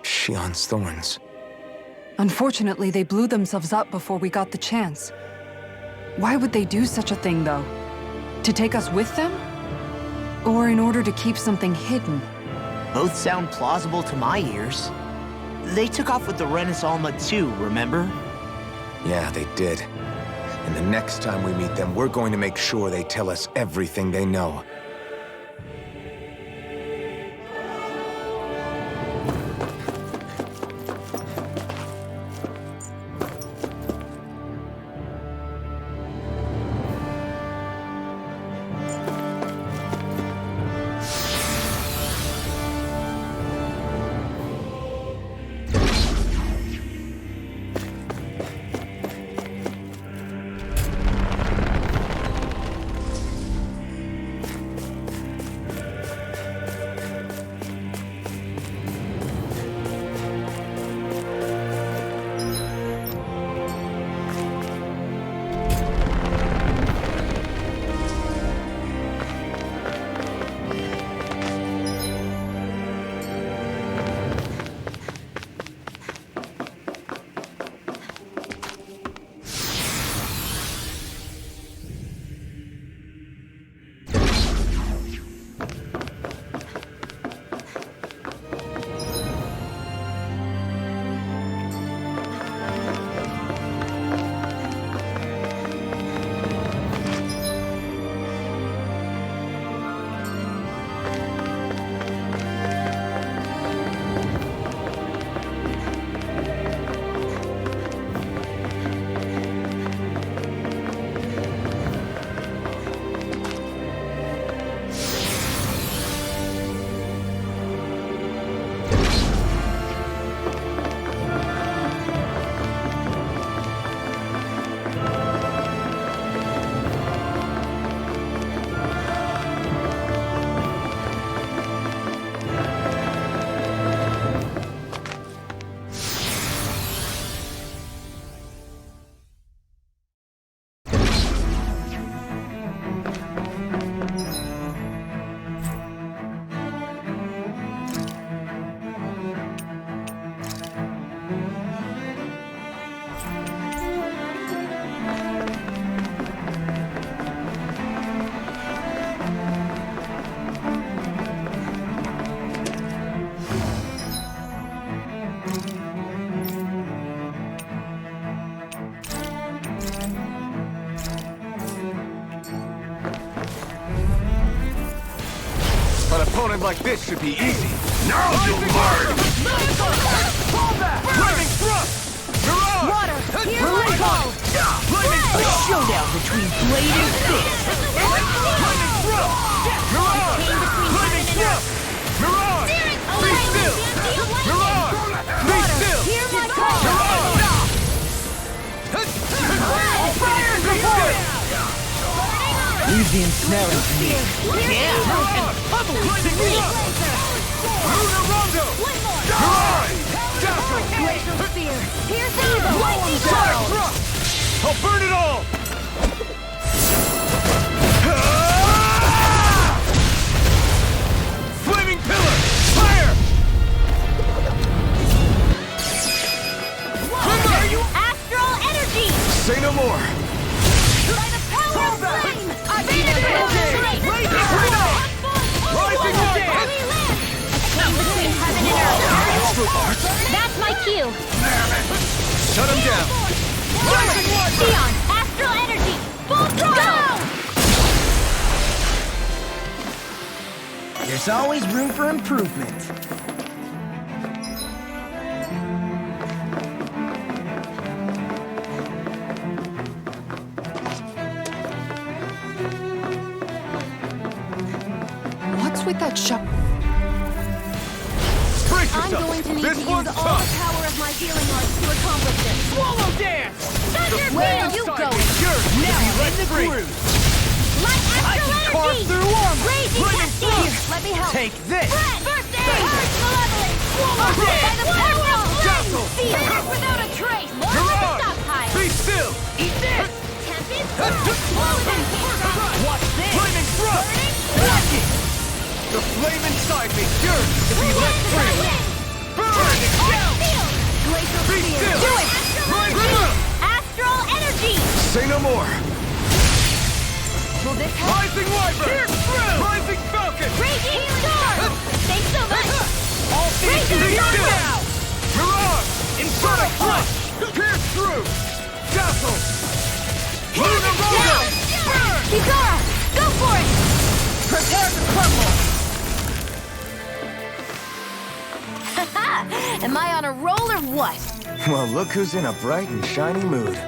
Shion's thorns. Unfortunately, they blew themselves up before we got the chance. Why would they do such a thing, though? To take us with them? Or in order to keep something hidden? Both sound plausible to my ears. They took off with the Rena Salma too, remember? Yeah, they did. And the next time we meet them, we're going to make sure they tell us everything they know. An opponent like this should be easy. Now you'll learn! Lightning thrust! Mirage! Water! Here we go! A showdown between blade and fist! Lightning thrust! Mirage! Chain between Lightning Renan and thrust! easy ensnaring to me. Yeah! And pummeling to me! Luna Rondo! Die! Dazzle! Glacial Spear! Piercing Down! I'll burn it all! Flaming Pillar! Fire! Astral energy! Say no more! By the power of flame! Rising Light! That's my cue! Shut him down! Rising Light! Sion! Astral energy! Full throttle! There's always room for improvement. What's with that shop? Brace I'm yourself! going to need This to use one's all tough! the power of my healing arts to accomplish this. Swallow dance! Where are you going? Yours to Now be I'm let in the free! groove. Light I astral can carve energy! through armor. Raising Flaming cascade! Let me help. Take this. First aid! Urge malevolence! Swallow By dance! the power of flame! Dazzle! Fierce without a trace! More like a Mirage! stockpile! Be still! Eat this! Tempest! Swallow that hand! What's this? Flaming thrust! Watch it. The flame inside me yearns to be let free! Burn! Glacial Be Spear! still! Do it! Rising up! Astral energy! Say no more! Will this help? Rising Wyvern! Rising Falcon! Raging storm! Thanks so much! All things Be be still! now. Mirage! Infernal Flush! Pierce through! Dazzle! Luna Rondo! Burn! Kizara! Go for it! Prepare to crumble. Am I on a roll or what? Well, look who's in a bright and shiny mood.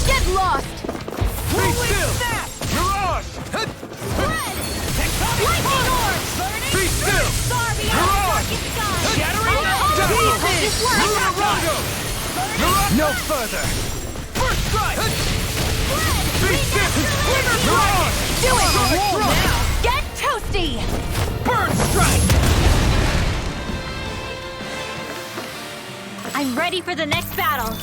Get lost! Be still! Mirage! Lightning orb! Be still! Far beyond the darkest sky! Shattering This works! Luna Rondo! Mirage! No further. First strike! Be still! Mirage! Do it! Sonic thrust! Get toasty! Burn strike! I'm ready for the next battle.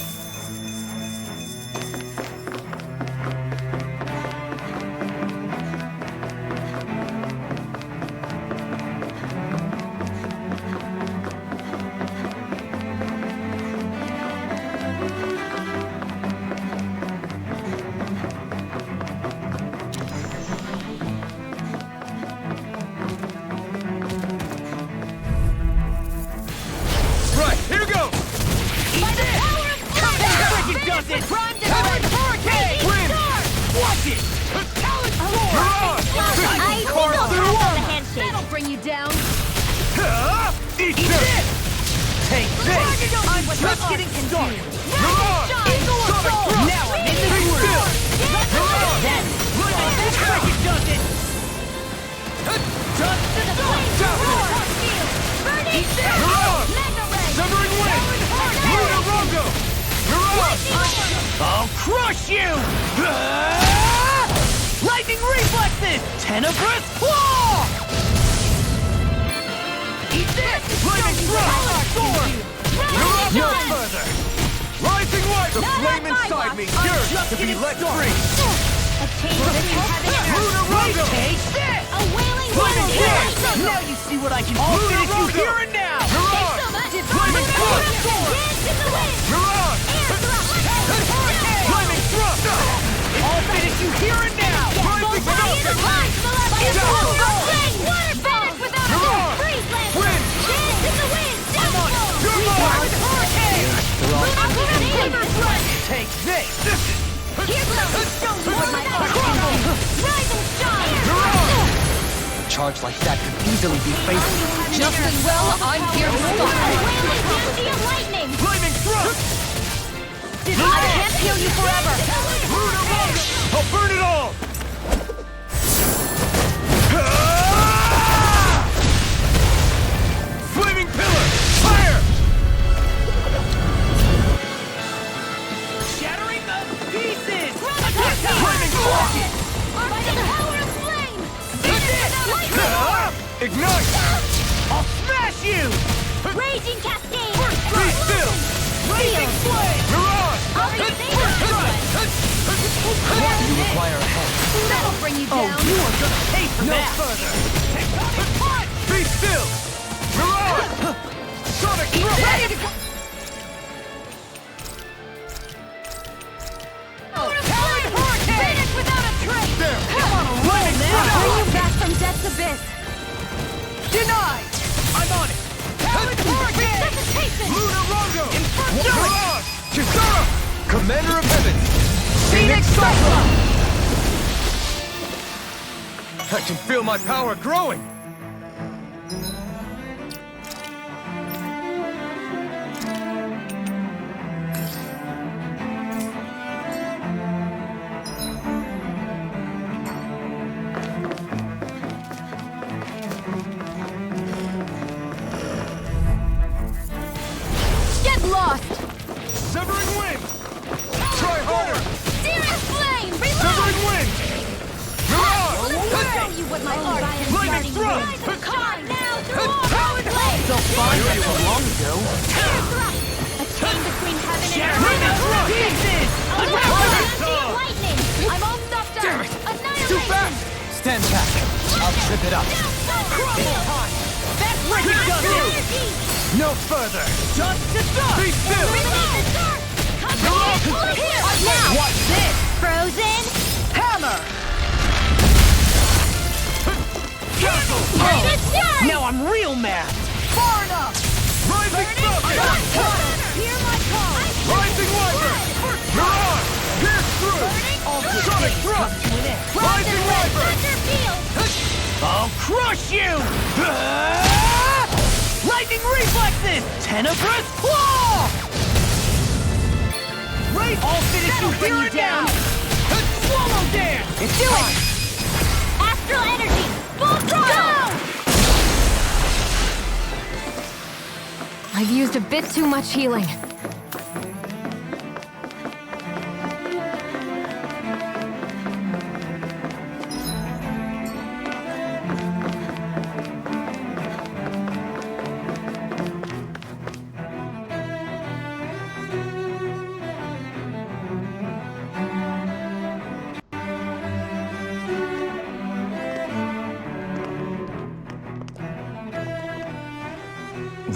Right, here goes! By the power of Wicked does it. Prime Divine Hurricane. Win! Watch it. Talon I Mirage! think I'll pass on the handshake. That'll bring you down. Eat this! Take this. I'm Just getting started. Mirage! Sonic thrust! Now I'm in the Be groove. still! Then, Wicked does it. Just to the point. Mirage! Severing Wind! Luna Rondo! Mirage! I'll crush you. Lightning reflexes. Tenebrous claw. Eat this. Flaming thrust! Sword! Mirage! No further. Rising Light! The flame inside me yearns to be let free! A change between heaven and earth. Luna Rondo! Take this. A wailing Flaming wind. thrust! Now you see what I can do. Luna Finish you Rondo! here and now. Mirage! Flaming thrust! Dance in the wind. Mirage! Flaming thrust! I'll finish you here and now. Rising Falcon! Wind! Mirage! Take this. Mirage! Charge like that could easily be fatal. Just as well, I'm here to stop. Flaming thrust! I can't heal you forever. Luna Rondo! I'll burn it all! Flaming Pillar! Fire! Ignite! I'll smash you! Raging Cascade! Be still! Raging Flame! Mirage! What do you require ahead? That'll bring you Oh, down. you are gonna pay for No that! further! Be still! Mirage! Sonic Thrust! Ready to go. Finish without a trace. There! Come on, roll now! Bring you back from death's abyss. Denied! I'm on it! Talon Hurricane! Resuscitation! Luna Rongo! Inferno! Mirage! Kisara! Commander of Heaven! Phoenix Cyclone! I can feel my power growing! Get lost! Severing Wind! Try harder! Searing Flame! Severing Wind! Mirage! Let me show you what my art is. Lightning Thrust! Come on now, through all Talon Blade! So fine not so long ago. Tear Thrust! A chain between heaven and Lightning earth! Thrust! Pieces! Unleashing Lightning! I'm all stuffed Damn up! it! Annihilation! Too fast! Stand back. I'll trip it up. That's Ricky done it! No further! Just to stop! Be still! Now! What's this? Frozen! Hammer! Oh. Now I'm real mad! Far enough! Rising Falcon! Hear my call! Rising Wyvern! Mirage! Pierce through! Sonic Thrust! Rising Wyvern! I'll crush you! Lightning reflexes! Tenebrous claw! Right, I'll finish you here and now! Swallow dance! It's Do time! it! Astral energy! Full throttle! I've used a bit too much healing.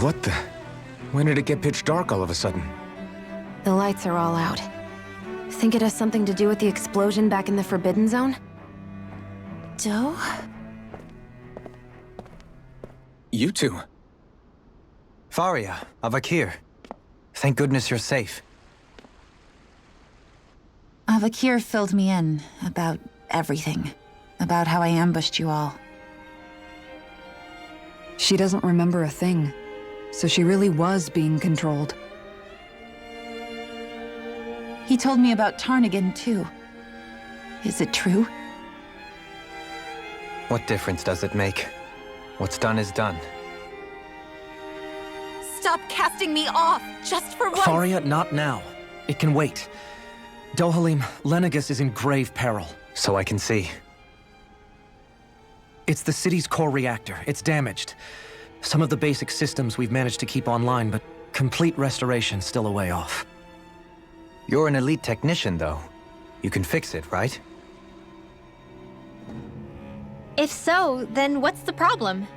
What the? When did it get pitch dark all of a sudden? The lights are all out. Think it has something to do with the explosion back in the Forbidden Zone? Doe? You two. Faria, Avakir. Thank goodness you're safe. Avakir filled me in about everything. About how I ambushed you all. She doesn't remember a thing. So she really was being controlled. He told me about Tarnigan, too. Is it true? What difference does it make? What's done is done. Stop casting me off, just for once! Faria, not now. It can wait. Dohalim, Lenegus is in grave peril. So I can see. It's the city's core reactor. It's damaged. Some of the basic systems we've managed to keep online, but complete restoration's still a way off. You're an elite technician, though. You can fix it, right? If so, then what's the problem?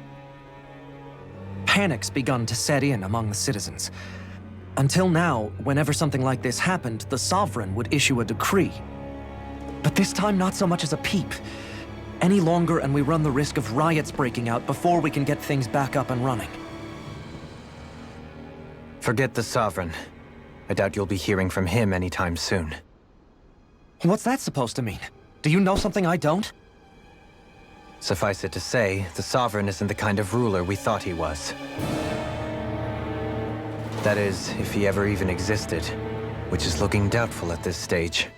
Panic's begun to set in among the citizens. Until now, whenever something like this happened, the Sovereign would issue a decree. But this time, not so much as a peep. Any longer, and we run the risk of riots breaking out before we can get things back up and running. Forget the Sovereign. I doubt you'll be hearing from him anytime soon. What's that supposed to mean? Do you know something I don't? Suffice it to say, the Sovereign isn't the kind of ruler we thought he was. That is, if he ever even existed, which is looking doubtful at this stage.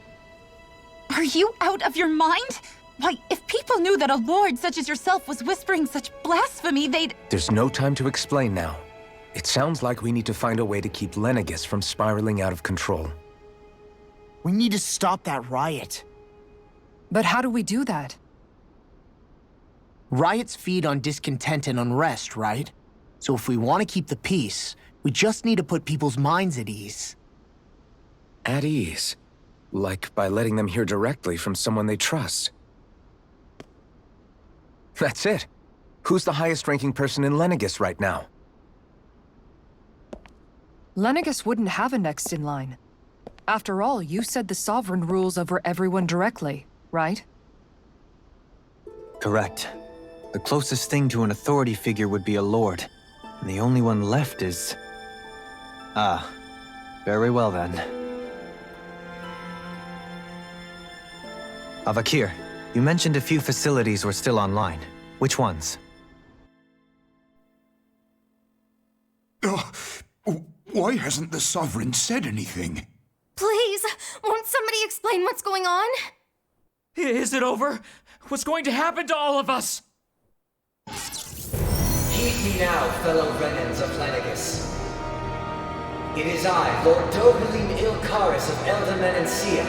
Are you out of your mind? Why, if people knew that a lord such as yourself was whispering such blasphemy, they'd— There's no time to explain now. It sounds like we need to find a way to keep Lenegus from spiraling out of control. We need to stop that riot. But how do we do that? Riots feed on discontent and unrest, right? So if we want to keep the peace, we just need to put people's minds at ease. At ease? Like by letting them hear directly from someone they trust. That's it. Who's the highest-ranking person in Lenegis right now? Lenegis wouldn't have a next in line. After all, you said the Sovereign rules over everyone directly, right? Correct. The closest thing to an authority figure would be a lord, and the only one left is... Ah, very well then. Avakir, you mentioned a few facilities were still online. Which ones? Why hasn't the Sovereign said anything? Please, won't somebody explain what's going on? Is it over? What's going to happen to all of us? Heed me now, fellow Renans of Lenegis. It is I, Lord Dohalim Ilkaris of Eldaman and Sia.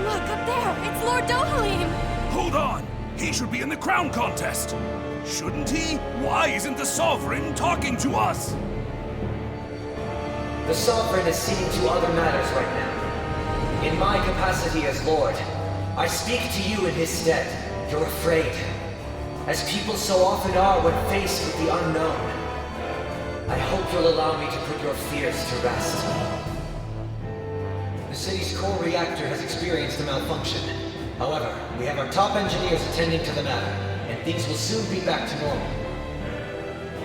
Look, up there! It's Lord Dohalim! Hold on! He should be in the crown contest! Shouldn't he? Why isn't the Sovereign talking to us? The Sovereign is seeing to other matters right now. In my capacity as Lord, I speak to you in his stead. You're afraid, as people so often are when faced with the unknown. I hope you'll allow me to put your fears to rest. The city's core reactor has experienced a malfunction. However, we have our top engineers attending to the matter, and things will soon be back to normal.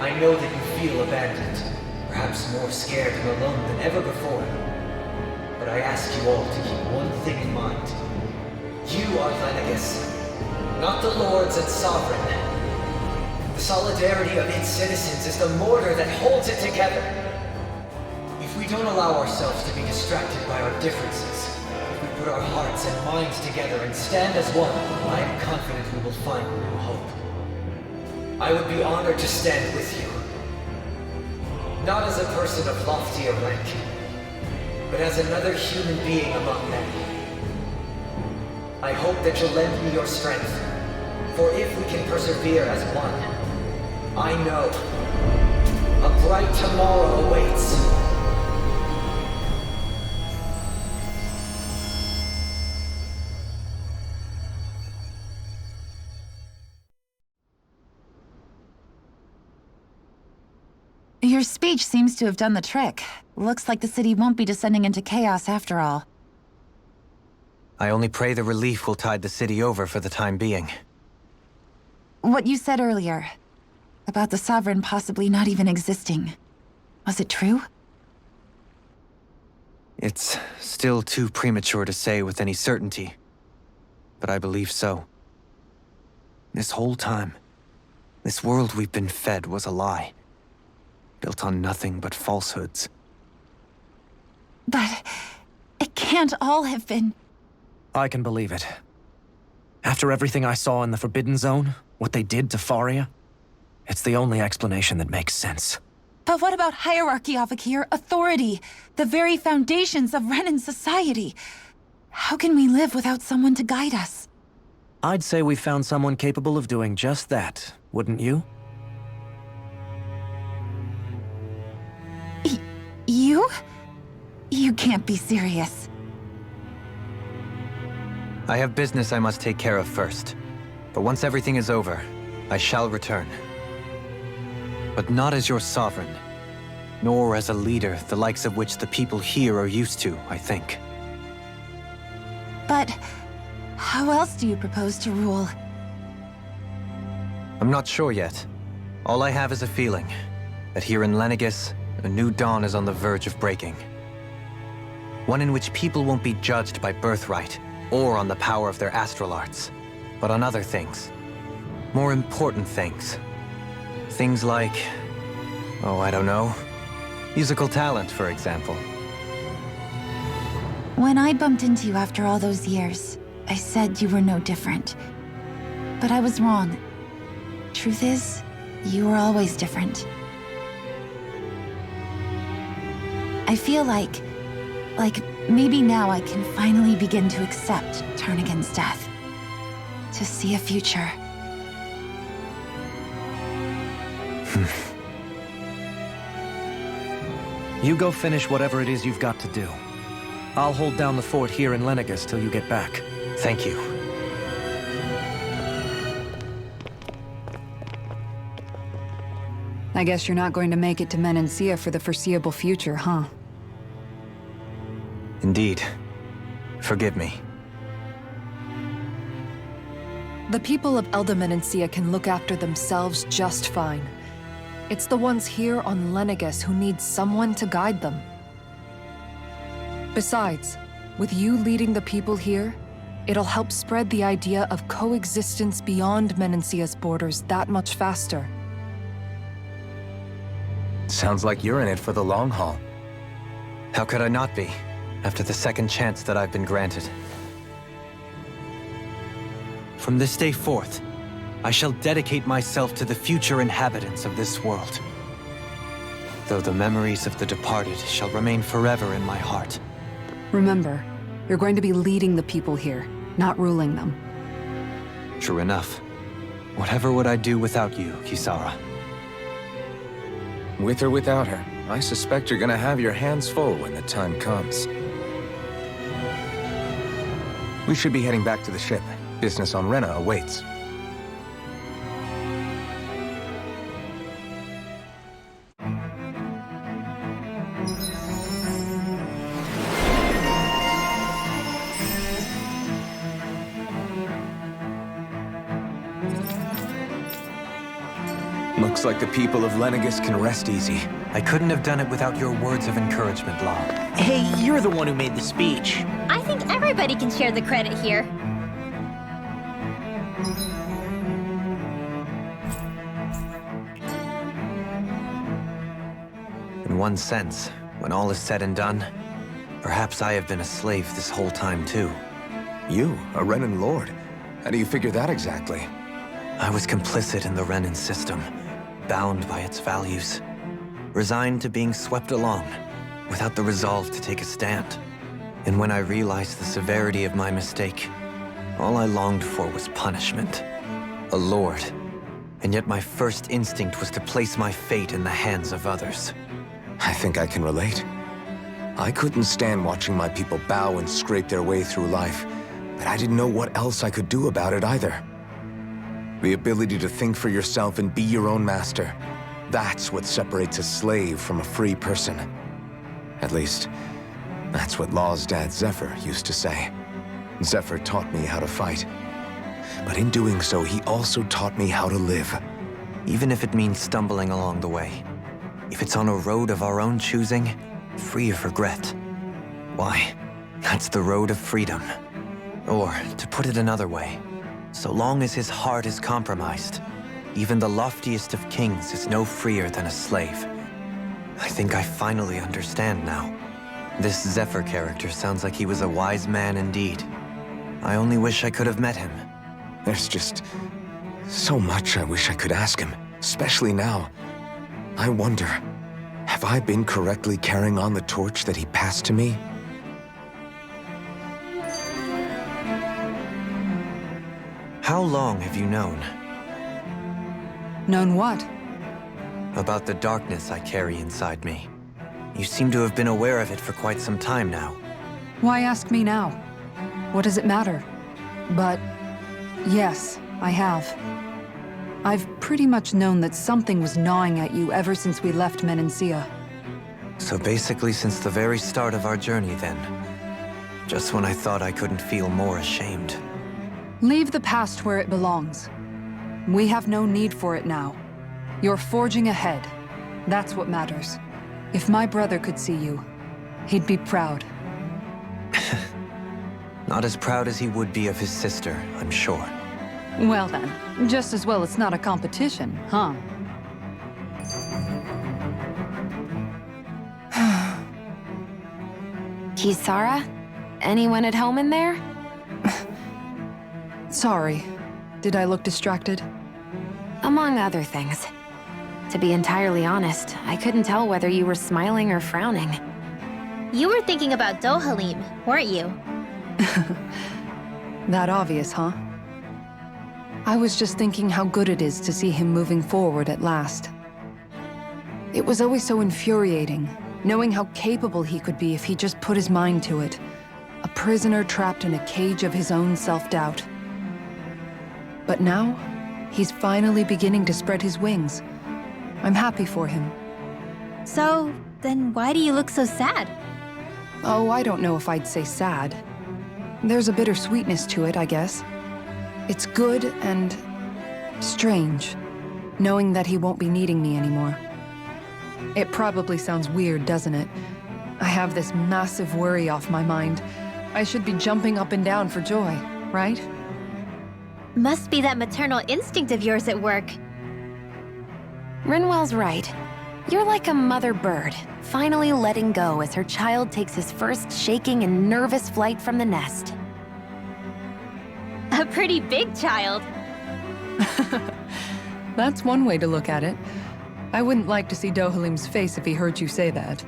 I know that you feel abandoned, perhaps more scared and alone than ever before. But I ask you all to keep one thing in mind. You are Lenegis, not the Lords and Sovereign. The solidarity of its citizens is the mortar that holds it together. If we don't allow ourselves to be distracted by our differences, if we put our hearts and minds together and stand as one, I am confident we will find new hope. I would be honored to stand with you. Not as a person of loftier rank, but as another human being among many. I hope that you'll lend me your strength, for if we can persevere as one, I know a bright tomorrow awaits. Your speech seems to have done the trick. Looks like the city won't be descending into chaos after all. I only pray the relief will tide the city over for the time being. What you said earlier, about the Sovereign possibly not even existing, was it true? It's still too premature to say with any certainty, but I believe so. This whole time, this world we've been fed was a lie, built on nothing but falsehoods. But it can't all have been... I can believe it. After everything I saw in the Forbidden Zone, what they did to Faria, it's the only explanation that makes sense. But what about hierarchy, Avakir? Authority? The very foundations of Renan society? How can we live without someone to guide us? I'd say we found someone capable of doing just that, wouldn't you? You? You can't be serious. I have business I must take care of first. But once everything is over, I shall return. But not as your sovereign, nor as a leader the likes of which the people here are used to, I think. But how else do you propose to rule? I'm not sure yet. All I have is a feeling that here in Lenegis, a new dawn is on the verge of breaking. One in which people won't be judged by birthright or on the power of their astral arts, but on other things. More important things. Things like, oh, I don't know, musical talent, for example. When I bumped into you after all those years, I said you were no different. But I was wrong. Truth is, you were always different. I feel like maybe now I can finally begin to accept Turnagain's death. To see a future You go finish whatever it is you've got to do. I'll hold down the fort here in Lenegus till you get back. Thank you. I guess you're not going to make it to Menancia for the foreseeable future, huh? Indeed. Forgive me. The people of Elda Menancia can look after themselves just fine. It's the ones here on Lenegus who need someone to guide them. Besides, with you leading the people here, it'll help spread the idea of coexistence beyond Menancia's borders that much faster. Sounds like you're in it for the long haul. How could I not be, after the second chance that I've been granted? From this day forth, I shall dedicate myself to the future inhabitants of this world. Though the memories of the departed shall remain forever in my heart. Remember, you're going to be leading the people here, not ruling them. True enough. Whatever would I do without you, Kisara? With or without her, I suspect you're gonna have your hands full when the time comes. We should be heading back to the ship. Business on Rena awaits. Looks like the people of Lenegus can rest easy. I couldn't have done it without your words of encouragement, Law. Hey, you're the one who made the speech. I think everybody can share the credit here. In one sense, when all is said and done, perhaps I have been a slave this whole time too. You, a Renan Lord? How do you figure that exactly? I was complicit in the Renan system, bound by its values, resigned to being swept along, without the resolve to take a stand. And when I realized the severity of my mistake, all I longed for was punishment. A lord. And yet my first instinct was to place my fate in the hands of others. I think I can relate. I couldn't stand watching my people bow and scrape their way through life, but I didn't know what else I could do about it either. The ability to think for yourself and be your own master, that's what separates a slave from a free person. At least, that's what Law's dad Zephyr used to say. Zephyr taught me how to fight. But in doing so, he also taught me how to live. Even if it means stumbling along the way. If it's on a road of our own choosing, free of regret. Why, that's the road of freedom. Or, to put it another way, so long as his heart is compromised, even the loftiest of kings is no freer than a slave. I think I finally understand now. This Zephyr character sounds like he was a wise man indeed. I only wish I could have met him. There's just so much I wish I could ask him, especially now. I wonder, have I been correctly carrying on the torch that he passed to me? How long have you known? Known what? About the darkness I carry inside me. You seem to have been aware of it for quite some time now. Why ask me now? What does it matter? But, yes, I have. I've pretty much known that something was gnawing at you ever since we left Menancia. So basically since the very start of our journey then. Just when I thought I couldn't feel more ashamed. Leave the past where it belongs. We have no need for it now. You're forging ahead. That's what matters. If my brother could see you, he'd be proud. Not as proud as he would be of his sister, I'm sure. Well then, just as well it's not a competition, huh? Kisara? Anyone at home in there? Sorry. Did I look distracted? Among other things. To be entirely honest, I couldn't tell whether you were smiling or frowning. You were thinking about Dohalim, weren't you? That obvious, huh? I was just thinking how good it is to see him moving forward at last. It was always so infuriating, knowing how capable he could be if he just put his mind to it. A prisoner trapped in a cage of his own self-doubt. But now, he's finally beginning to spread his wings. I'm happy for him. So, then why do you look so sad? Oh, I don't know if I'd say sad. There's a bittersweetness to it, I guess. It's good and strange, knowing that he won't be needing me anymore. It probably sounds weird, doesn't it? I have this massive worry off my mind. I should be jumping up and down for joy, right? Must be that maternal instinct of yours at work. Rinwell's right. You're like a mother bird, finally letting go as her child takes his first shaking and nervous flight from the nest. A pretty big child. That's one way to look at it. I wouldn't like to see Dohalim's face if he heard you say that.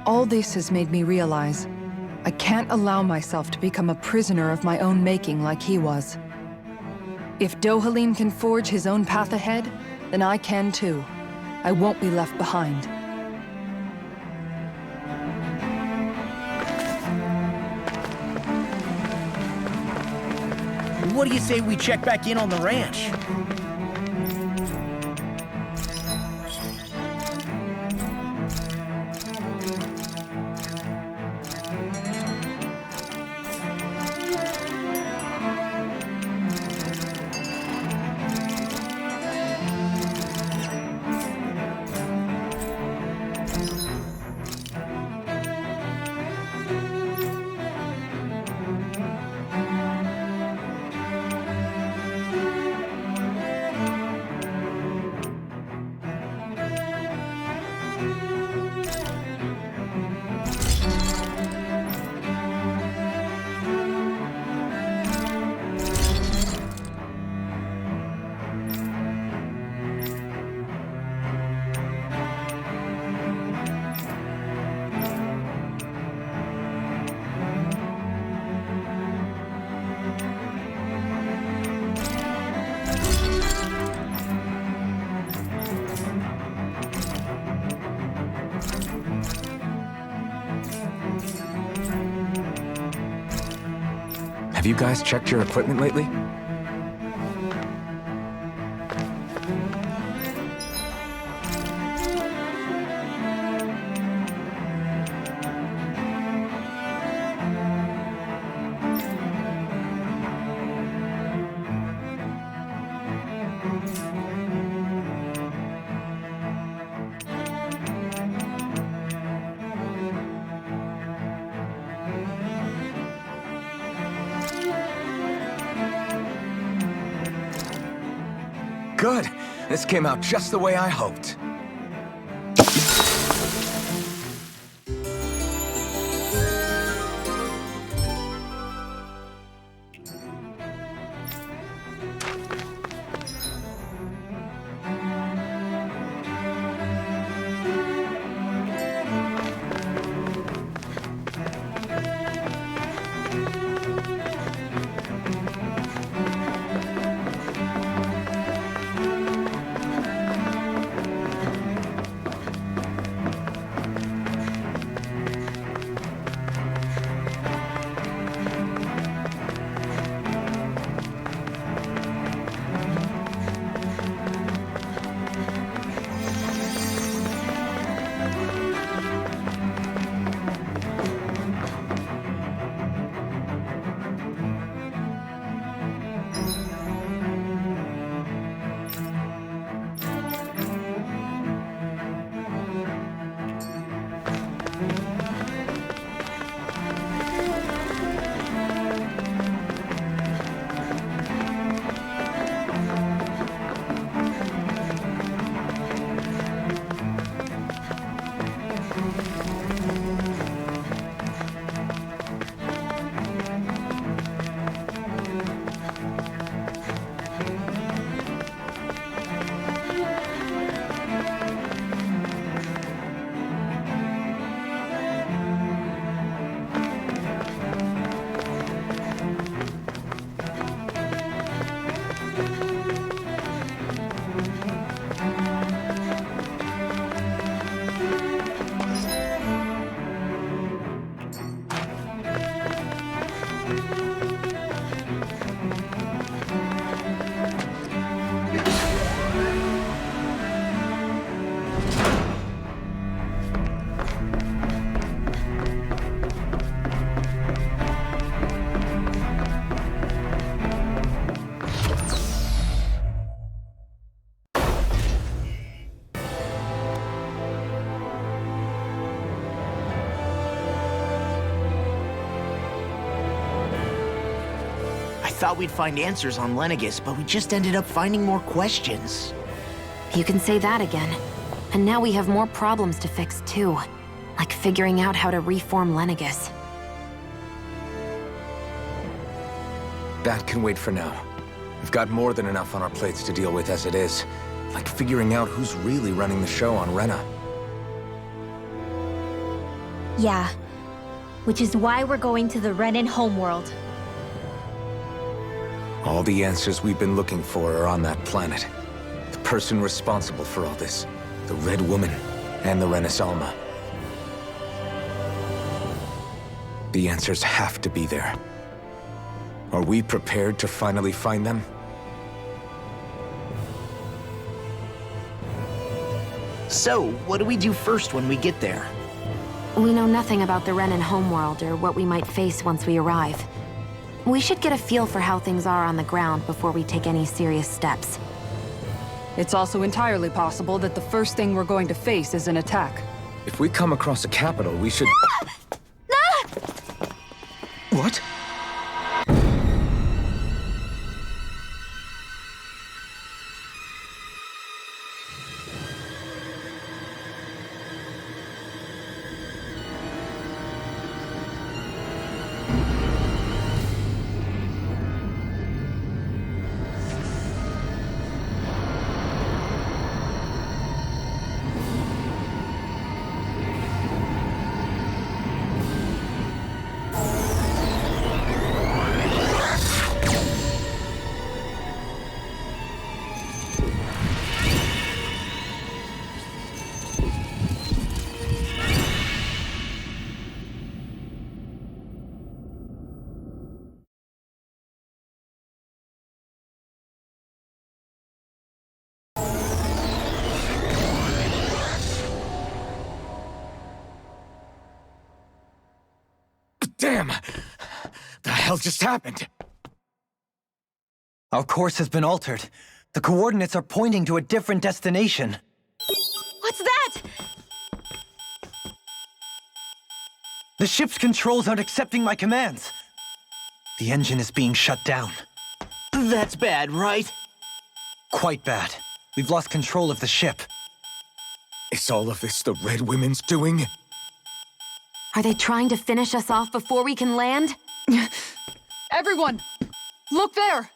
All this has made me realize I can't allow myself to become a prisoner of my own making like he was. If Dohalim can forge his own path ahead, then I can too. I won't be left behind. What do you say we check back in on the ranch? Have you guys checked your equipment lately? Good. This came out just the way I hoped. thought we'd find answers on Lenegis, but we just ended up finding more questions. You can say that again. And now we have more problems to fix, too. Like figuring out how to reform Lenegis. That can wait for now. We've got more than enough on our plates to deal with as it is. Like figuring out who's really running the show on Rena. Yeah. Which is why we're going to the Renan homeworld. All the answers we've been looking for are on that planet. The person responsible for all this, the Red Woman, and the Renis Alma. The answers have to be there. Are we prepared to finally find them? So, what do we do first when we get there? We know nothing about the Renan homeworld or what we might face once we arrive. We should get a feel for how things are on the ground before we take any serious steps. It's also entirely possible that the first thing we're going to face is an attack. If we come across a capital, we should... What? Damn! The hell just happened? Our course has been altered. The coordinates are pointing to a different destination. What's that? The ship's controls aren't accepting my commands. The engine is being shut down. That's bad, right? Quite bad. We've lost control of the ship. Is all of this the Red Women's doing? Are they trying to finish us off before we can land? Everyone! Look there!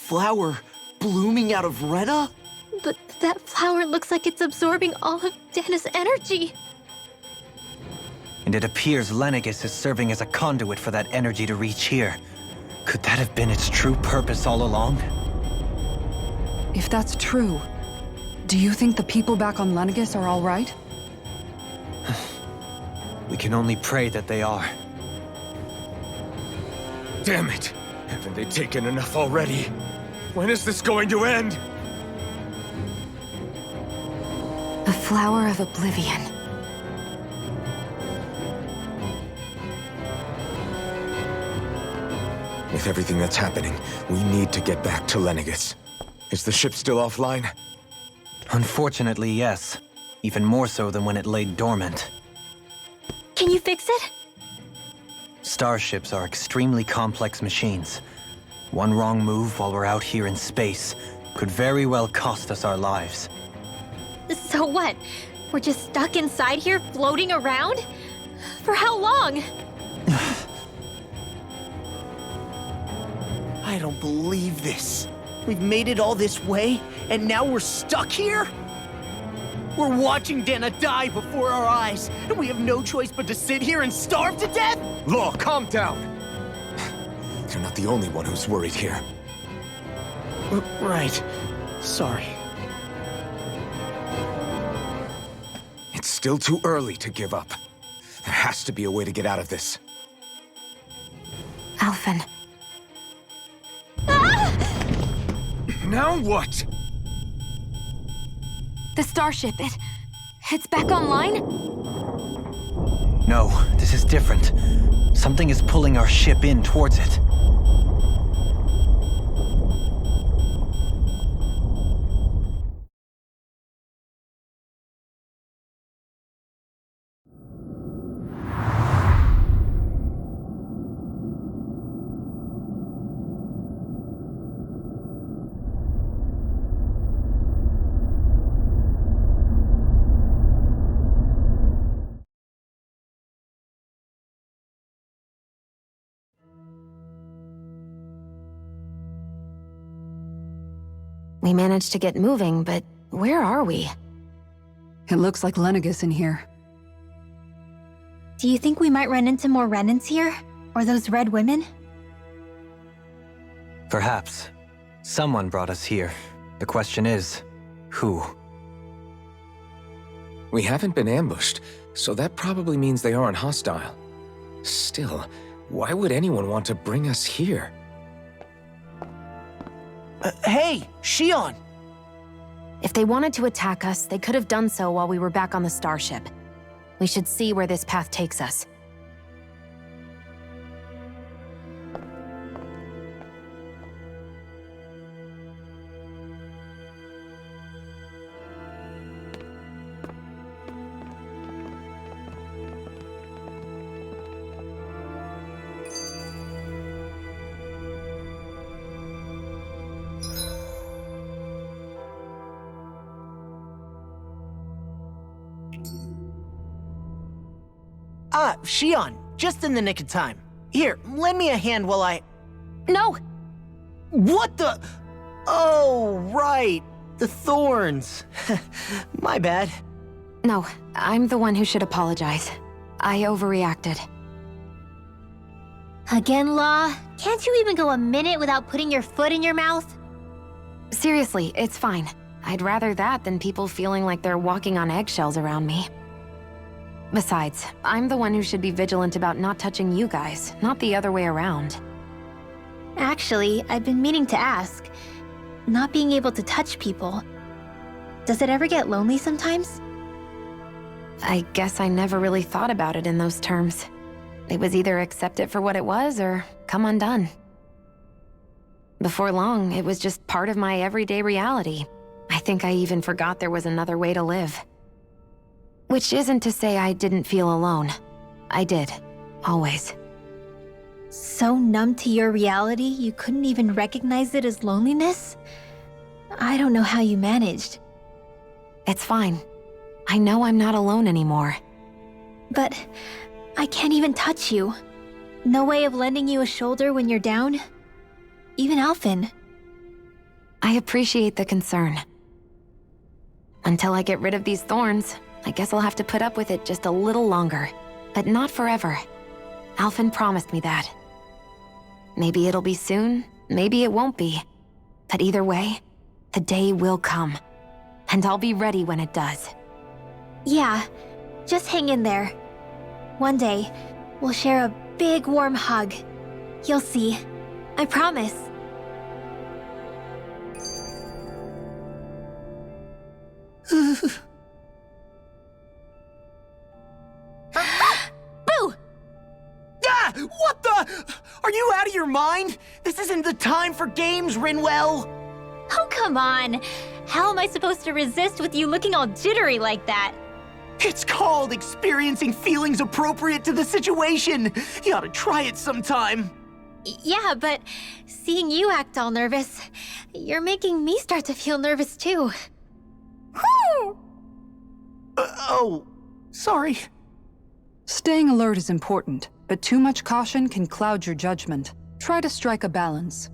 Flower blooming out of Rena? But that flower looks like it's absorbing all of Dana's energy. And it appears Lenegis is serving as a conduit for that energy to reach here. Could that have been its true purpose all along? If that's true, do you think the people back on Lenegis are all right? We can only pray that they are. Damn it! Haven't they taken enough already? When is this going to end? The flower of oblivion. With everything that's happening, we need to get back to Lenegis. Is the ship still offline? Unfortunately, yes. Even more so than when it lay dormant. Can you fix it? Starships are extremely complex machines. One wrong move while we're out here in space could very well cost us our lives. So what? We're just stuck inside here, floating around? For how long? I don't believe this. We've made it all this way, and now we're stuck here? We're watching Dana die before our eyes, and we have no choice but to sit here and starve to death? Law, calm down! You're not the only one who's worried here. Right. Sorry. It's still too early to give up. There has to be a way to get out of this. Alphen. Now what? The starship, it's back online? No, this is different. Something is pulling our ship in towards it. We managed to get moving, but where are we? It looks like Lenegis in here. Do you think we might run into more Renans here? Or those red women? Perhaps. Someone brought us here. The question is, who? We haven't been ambushed, so that probably means they aren't hostile. Still, why would anyone want to bring us here? Hey, Shion! If they wanted to attack us, they could have done so while we were back on the starship. We should see where this path takes us. Shion, just in the nick of time. Here, lend me a hand while I... No! What the... Oh, right. The thorns. My bad. No, I'm the one who should apologize. I overreacted. Again, Law? Can't you even go a minute without putting your foot in your mouth? Seriously, it's fine. I'd rather that than people feeling like they're walking on eggshells around me. Besides, I'm the one who should be vigilant about not touching you guys, not the other way around. Actually, I've been meaning to ask. Not being able to touch people, does it ever get lonely sometimes? I guess I never really thought about it in those terms. It was either accept it for what it was or come undone. Before long, it was just part of my everyday reality. I think I even forgot there was another way to live. Which isn't to say I didn't feel alone. I did. Always. So numb to your reality, you couldn't even recognize it as loneliness? I don't know how you managed. It's fine. I know I'm not alone anymore. But I can't even touch you. No way of lending you a shoulder when you're down? Even Alphen. I appreciate the concern. Until I get rid of these thorns, I guess I'll have to put up with it just a little longer. But not forever. Alphen promised me that. Maybe it'll be soon, maybe it won't be. But either way, the day will come. And I'll be ready when it does. Yeah, just hang in there. One day, we'll share a big warm hug. You'll see. I promise. out of your mind? This isn't the time for games, Rinwell! Oh, come on. How am I supposed to resist with you looking all jittery like that? It's called experiencing feelings appropriate to the situation. You ought to try it sometime. Yeah, but seeing you act all nervous, you're making me start to feel nervous too. Oh, sorry. Staying alert is important, but too much caution can cloud your judgment. Try to strike a balance.